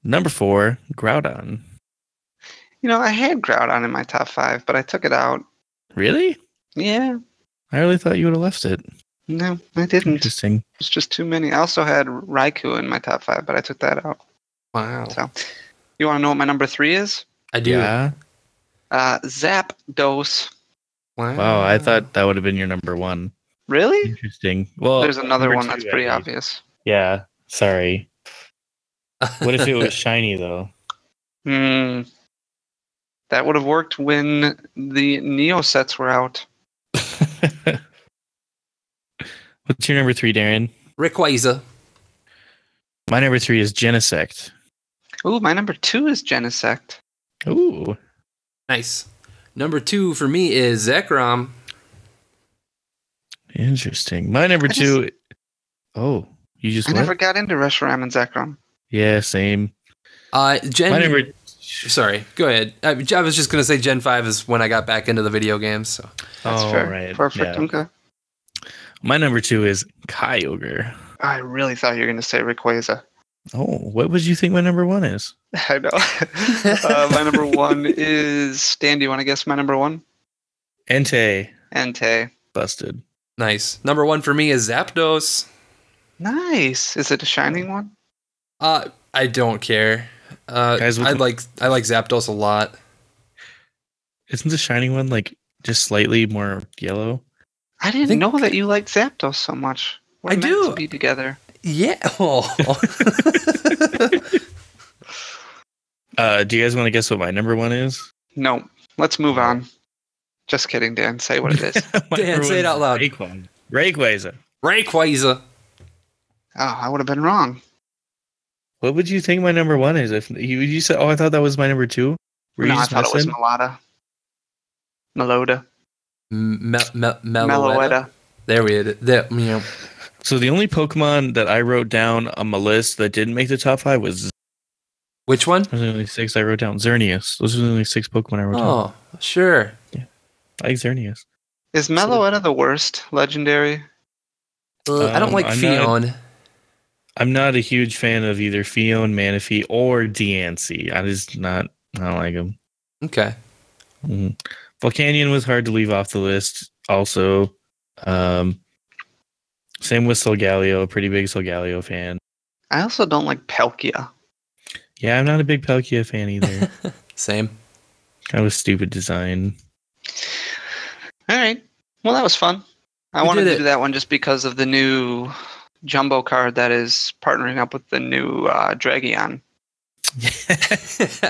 Number 4, Groudon. I had Groudon in my top 5, but I took it out. Really? Yeah. I really thought you would have left it. No, I didn't. Interesting. It's just too many. I also had Raikou in my top 5, but I took that out. Wow. So, you want to know what my number 3 is? I do. Yeah. Zapdos. Wow, I thought that would have been your number 1. Really? Interesting. Well, there's another number one 2, that's pretty I think. obvious. Yeah. Sorry. What if it was shiny though? That would have worked when the Neo sets were out. What's your number 3, Darren? Rayquaza. My number 3 is Genesect. Ooh, my number 2 is Genesect. Ooh. Nice. Number 2 for me is Zekrom. Interesting. My number 2... Oh, you just I what? never got into Reshiram and Zekrom. Yeah, same. My number... Sorry, go ahead. I was just going to say Gen 5 is when I got back into the video games. So. That's fair. Right. Perfect. Yeah. Okay. My number 2 is Kyogre. I really thought you were going to say Rayquaza. Oh, what would you think my number 1 is? I know. My number 1 is... Dan, do you want to guess my number 1? Entei. Busted. Nice. Number 1 for me is Zapdos. Nice. Is it a shining one? I don't care. Guys, I like Zapdos a lot. Isn't the shining one just slightly more yellow? I didn't know that you liked Zapdos so much. We're meant do. to be together. Yeah. Oh. Do you guys want to guess what my number 1 is? No. Let's move on. Just kidding, Dan. Say what it is. Dan, say it out loud. Rayquaza. Rayquaza. Oh, I would have been wrong. What would you think my number 1 is? If you said, "Oh, I thought that was my number 2." No, I thought it was Meloetta. Meloetta. There we had it. Yeah. So the only Pokemon that I wrote down on my list that didn't make the top 5 was... Which one? Those are the only 6 I wrote down. Xerneas. Those are the only 6 Pokemon I wrote down. Oh, sure. Yeah. I like Xerneas. Is Meloetta the worst legendary? I don't like Fion. I'm not a huge fan of either Fion, Manaphy, or Deancey. I don't like them. Okay. Volcanion was hard to leave off the list. Also, same with Solgaleo. Pretty big Solgaleo fan. I also don't like Palkia. Yeah, I'm not a big Palkia fan either. Same. Kind of a stupid design. All right. Well, that was fun. I We wanted did to it. do that one just because of the new jumbo card that is partnering up with the new Dragion.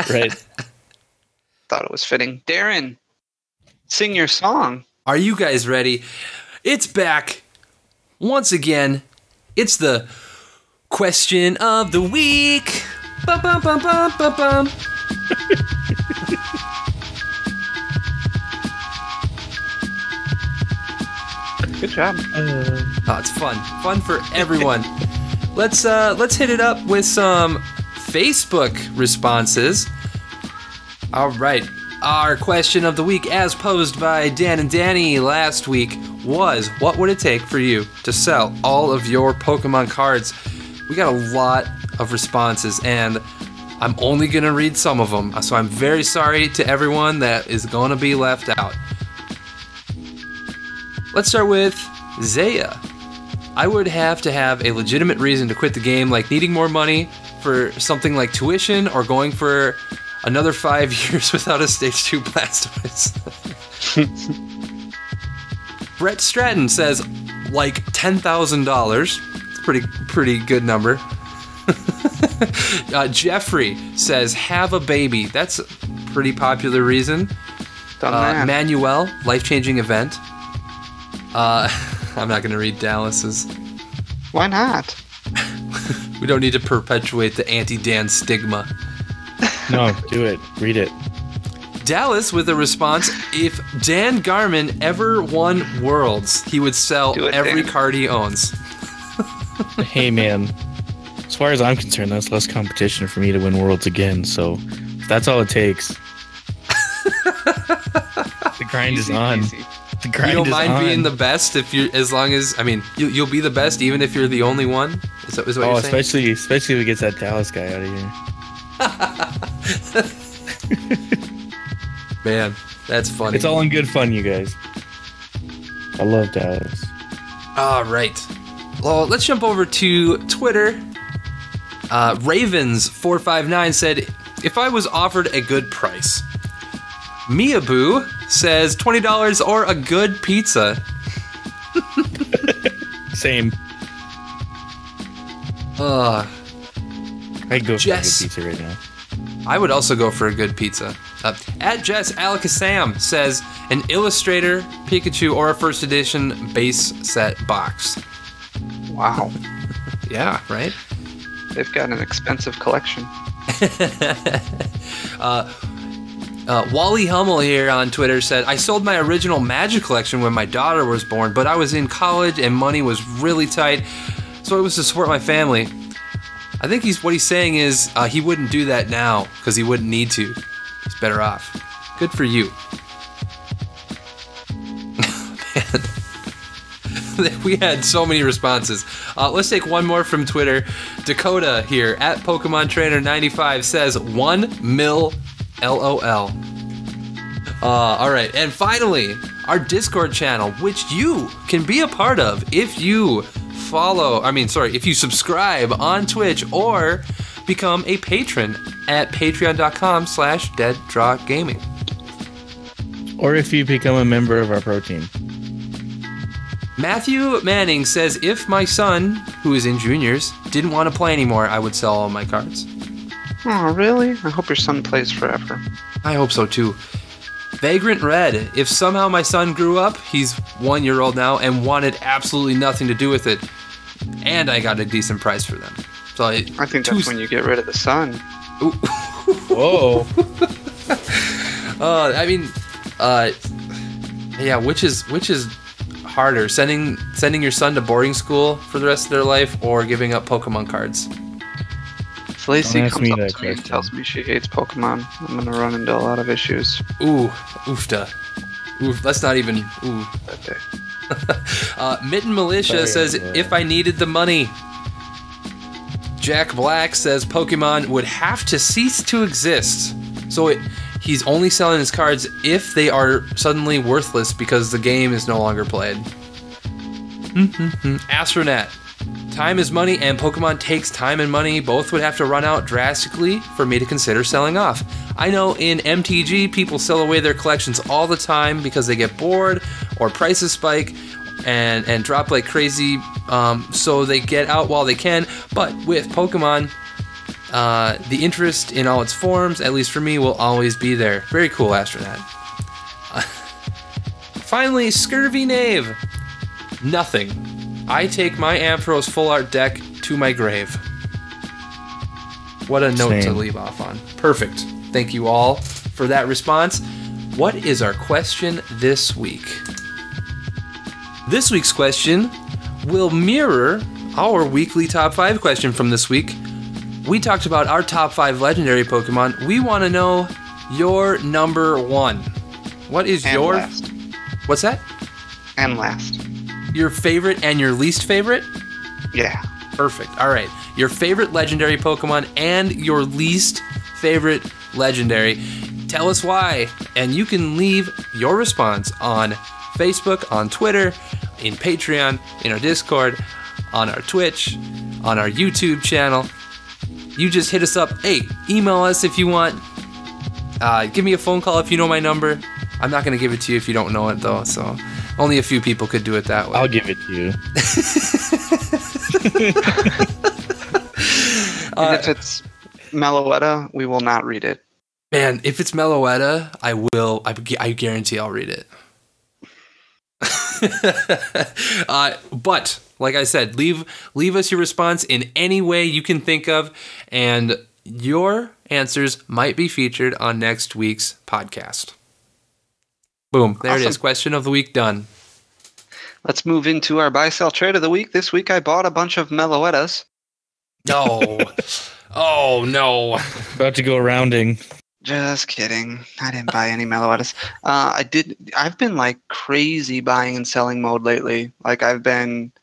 Right. Thought it was fitting. Darrin, sing your song. Are you guys ready? It's back. Once again, it's the question of the week. Bum, bum, bum, bum, bum, bum. Good job. Oh, it's fun. Fun for everyone. Let's hit it up with some Facebook responses. All right. Our question of the week, as posed by Dan and Danny last week, was what would it take for you to sell all of your Pokemon cards? We got a lot of responses, and I'm only going to read some of them. So I'm very sorry to everyone that is going to be left out. Let's start with Zaya. I would have to have a legitimate reason to quit the game, like needing more money for something like tuition or going for another 5 years without a stage 2 Blastoise. Brett Stratton says like $10,000. It's pretty good number. Jeffrey says have a baby. That's a pretty popular reason. Done that. Manuel, life-changing event. I'm not going to read Dallas's. Why not? We don't need to perpetuate the anti-Dan stigma. No, do it. Read it. Dallas with a response, if Dan Garman ever won Worlds, he would sell Do it, every Dan. card he owns. Hey, man. As far as I'm concerned, that's less competition for me to win Worlds again. So if that's all it takes. The grind is on. Easy. The grind You don't is mind on. being the best if you're, as long as, I mean, you'll be the best even if you're the only one? Is that what you're saying? especially if we get that Dallas guy out of here. Man, that's funny. It's all in good fun, you guys. I love Dallas. All right. Well, let's jump over to Twitter. Ravens459 said, if I was offered a good price. Miaboo says $20 or a good pizza. Same. I'd go for Jess. a good pizza right now. I would also go for a good pizza. At Jess Alakazam says an Illustrator, Pikachu, or a first edition base set box. Wow. Yeah, right? They've got an expensive collection. Wally Hummel here on Twitter said, I sold my original Magic collection when my daughter was born, but I was in college and money was really tight, so it was to support my family. I think what he's saying is he wouldn't do that now because he wouldn't need to. He's better off. Good for you. Man. We had so many responses. Let's take one more from Twitter. Dakota here at Pokemon Trainer 95 says 1 mil LOL. All right, and finally, our Discord channel, which you can be a part of if you if you subscribe on Twitch or become a patron at patreon.com/deaddrawgaming. Or if you become a member of our pro team. Matthew Manning says, if my son, who is in juniors, didn't want to play anymore, I would sell all my cards. Oh, really? I hope your son plays forever. I hope so too. Vagrant Red, if somehow my son grew up, he's 1 year old now, and wanted absolutely nothing to do with it, and I got a decent price for them. So I think that's when you get rid of the sun. Whoa. Yeah, which is harder, sending your son to boarding school for the rest of their life or giving up Pokemon cards? If Lacey Don't ask comes me up that to me and question. tells me she hates Pokemon, I'm gonna run into a lot of issues Ooh, oofta. Oof, let's not even, ooh. that day. Mitten Militia Sorry, says, if I needed the money. Jack Black says Pokemon would have to cease to exist. So he's only selling his cards if they are suddenly worthless because the game is no longer played. Astronet. Time is money, and Pokemon takes time and money. Both would have to run out drastically for me to consider selling off. I know in MTG, people sell away their collections all the time because they get bored or prices spike and drop like crazy, so they get out while they can. But with Pokemon, the interest in all its forms, at least for me, will always be there. Very cool, Astronaut. Finally, Scurvy Knave. Nothing. I take my Ampharos full art deck to my grave. What a note to leave off on. Perfect. Thank you all for that response. What is our question this week? This week's question will mirror our weekly top 5 question from this week. We talked about our top 5 legendary Pokemon. We want to know your number 1. What is your... last. What's that? And last. Your favorite and your least favorite? Yeah. Perfect. All right. Your favorite legendary Pokemon and your least favorite legendary. Tell us why. And you can leave your response on Facebook, on Twitter, in Patreon, in our Discord, on our Twitch, on our YouTube channel. You just hit us up. Hey, email us if you want. Give me a phone call if you know my number. I'm not going to give it to you if you don't know it, though, so only a few people could do it that way. I'll give it to you. If it's Meloetta, we will not read it. Man, if it's Meloetta, I will. I guarantee I'll read it. But like I said, leave us your response in any way you can think of, and your answers might be featured on next week's podcast. Boom. There It is. Question of the week done. Let's move into our buy, sell, trade of the week. This week I bought a bunch of Meloettas. No. Oh, no. About to go rounding. Just kidding. I didn't buy any Meloettas. I've been like crazy buying and selling mode lately. Like I've been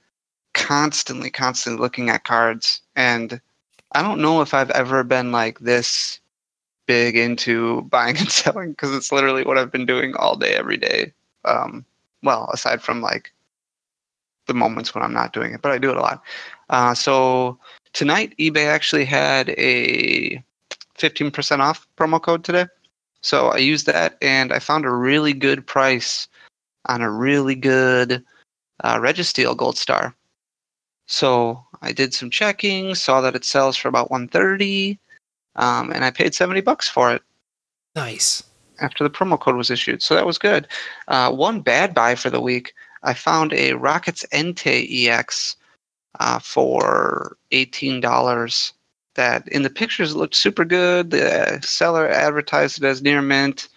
constantly looking at cards. And I don't know if I've ever been like this big into buying and selling, because it's literally what I've been doing all day, every day. Well, aside from like the moments when I'm not doing it, but I do it a lot. So tonight, eBay actually had a 15% off promo code today. So I used that, and I found a really good price on a really good Registeel Gold Star. So I did some checking, saw that it sells for about $130, and I paid $70 for it. Nice. After the promo code was issued. So that was good. One bad buy for the week, I found a Rockets Entei EX for $18. That in the pictures it looked super good. The seller advertised it as near mint.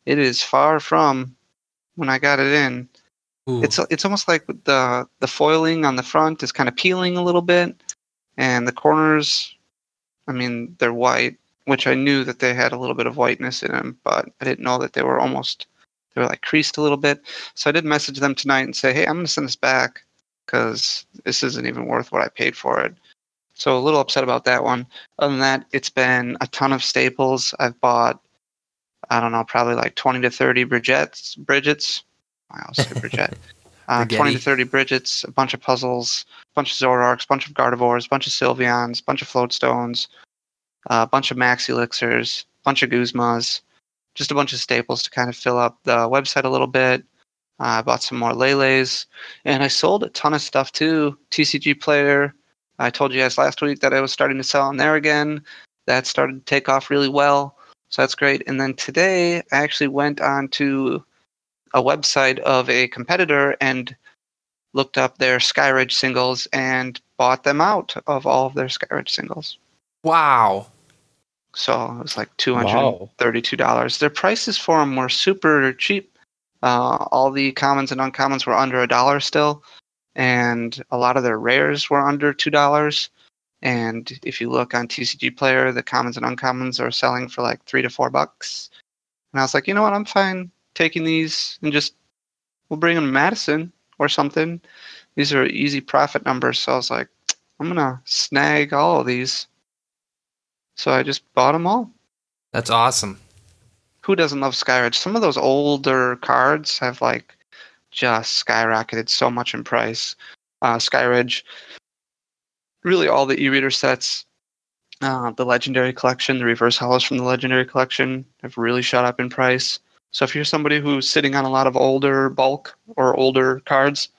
It is far from when I got it in. Ooh. It's almost like the foiling on the front is kind of peeling a little bit, and the corners, I mean, they're white, which I knew that they had a little bit of whiteness in them, but I didn't know that they were like creased a little bit. So I did message them tonight and say, hey, I'm going to send this back because this isn't even worth what I paid for it. So a little upset about that one. Other than that, it's been a ton of staples. I've bought, I don't know, probably like 20 to 30 Bridgets. I always say Bridget. 20 to 30 Bridgets, a bunch of puzzles, a bunch of Zoroarks, a bunch of Gardevoirs, a bunch of Sylveons, a bunch of Floatstones, a bunch of Max Elixirs, a bunch of Guzmas, just a bunch of staples to kind of fill up the website a little bit. I bought some more Lele's, and I sold a ton of stuff too. TCG Player, I told you guys last week that I was starting to sell on there again. That started to take off really well, so that's great. And then today, I actually went on to a website of a competitor and looked up their Skyridge singles and bought them out of all of their Skyridge singles. Wow. So it was like $232. Their prices for them were super cheap. All the commons and uncommons were under $1 still, and a lot of their rares were under $2. And if you look on TCG Player, the commons and uncommons are selling for like $3 to $4. And I was like, you know what, I'm fine taking these and we'll bring them to Madison or something. These are easy profit numbers. So I was like, I'm gonna snag all of these. So I just bought them all. That's awesome. Who doesn't love Skyridge? Some of those older cards have like just skyrocketed so much in price. Skyridge, really all the e-reader sets, the Legendary Collection, the reverse hollows from the Legendary Collection have really shot up in price. So if you're somebody who's sitting on a lot of older bulk or older cards,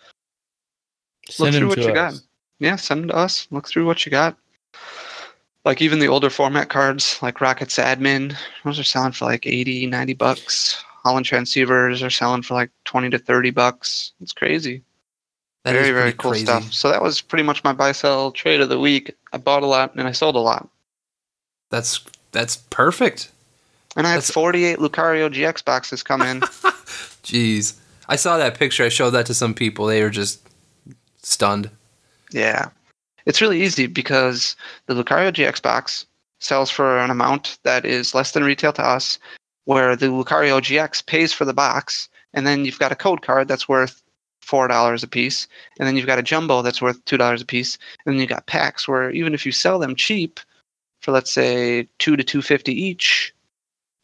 look through what you got. Yeah, send them to us. Look through what you got. Like even the older format cards, like Rocket's Admin, those are selling for like $80, $90. Holland Transceivers are selling for like $20 to $30. It's crazy. That Very, is very pretty cool crazy. stuff. So that was pretty much my buy-sell trade of the week. I bought a lot and I sold a lot. That's perfect. And I had That's- 48 Lucario GX boxes come in. Jeez. I saw that picture. I showed that to some people. They were just stunned. Yeah. It's really easy because the Lucario GX box sells for an amount that is less than retail to us, where the Lucario GX pays for the box, and then you've got a code card that's worth $4 a piece, and then you've got a jumbo that's worth $2 a piece, and then you've got packs where even if you sell them cheap for, let's say, $2 to $2.50 each,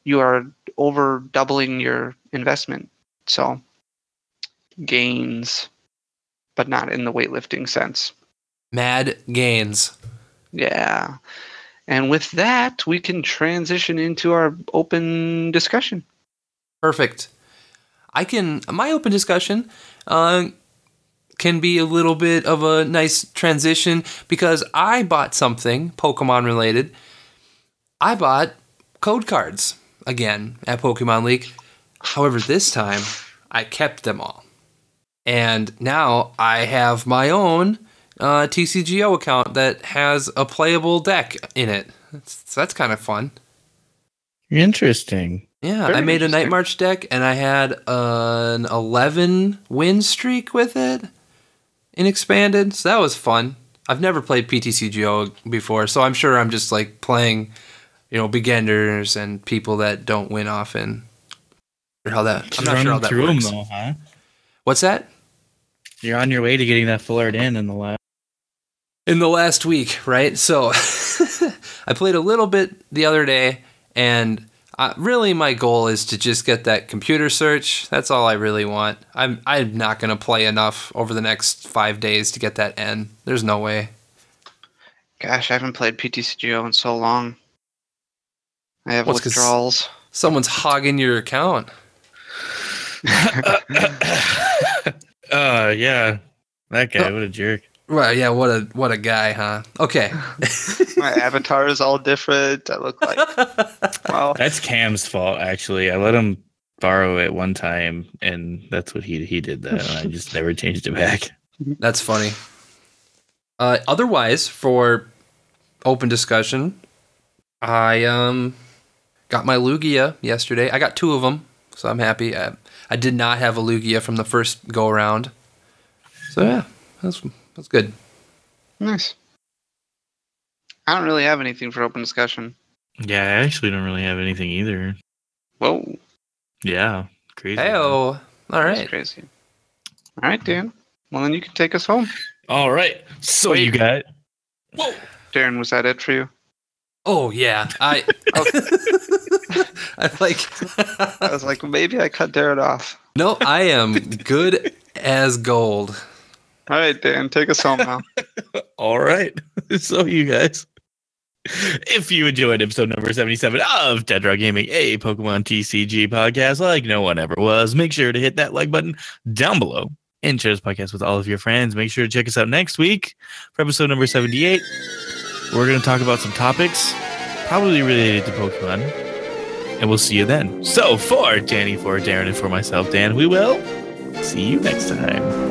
you are over doubling your investment. So gains, but not in the weightlifting sense. Mad gains. Yeah. And with that, we can transition into our open discussion. Perfect. My open discussion can be a little bit of a nice transition because I bought something Pokemon related. I bought code cards again at Pokemon League. However, this time I kept them all. And now I have my own TCGO account that has a playable deck in it. So that's kind of fun. Interesting. Yeah, Very I made a interesting. Night March deck, and I had an 11 win streak with it in Expanded, so that was fun. I've never played PTCGO before, so I'm sure I'm just like playing, beginners and people that don't win often. Or how that? I'm not sure how that works. Though, huh? What's that? You're on your way to getting that full art in the last. In the last week, right? So I played a little bit the other day, and really my goal is to just get that computer search. That's all I really want. I'm not going to play enough over the next 5 days to get that N. There's no way. Gosh, I haven't played PTCGO in so long. I have Well, it's 'cause withdrawals. Someone's hogging your account. Yeah. That guy, what a jerk. Well, yeah, what a guy, huh? Okay. My avatar is all different. I look like, well, That's Cam's fault, actually. I let him borrow it one time, and that's what he did that, and I just never changed it back. That's funny. Otherwise, for open discussion, I got my Lugia yesterday. I got 2 of them, so I'm happy. I did not have a Lugia from the first go around, so yeah, that's good. nice. I don't really have anything for open discussion. Yeah, I actually don't really have anything either. Whoa, Yeah, crazy. Hey-o. All that's right. crazy. All right, Dan. Well, then you can take us home. All right. So Wait. you got... Darren, was that it for you? Oh yeah, I like. I was like, maybe I cut Darren off. No, I am good as gold. All right, Dan, take us home now. All right. So you guys, if you enjoyed episode number 77 of Dead Rock Gaming, a Pokemon TCG podcast like no one ever was, make sure to hit that like button down below and share this podcast with all of your friends. Make sure to check us out next week for episode number 78. We're going to talk about some topics probably related to Pokemon, and we'll see you then. So for Danny, for Darren, and for myself, Dan, we will see you next time.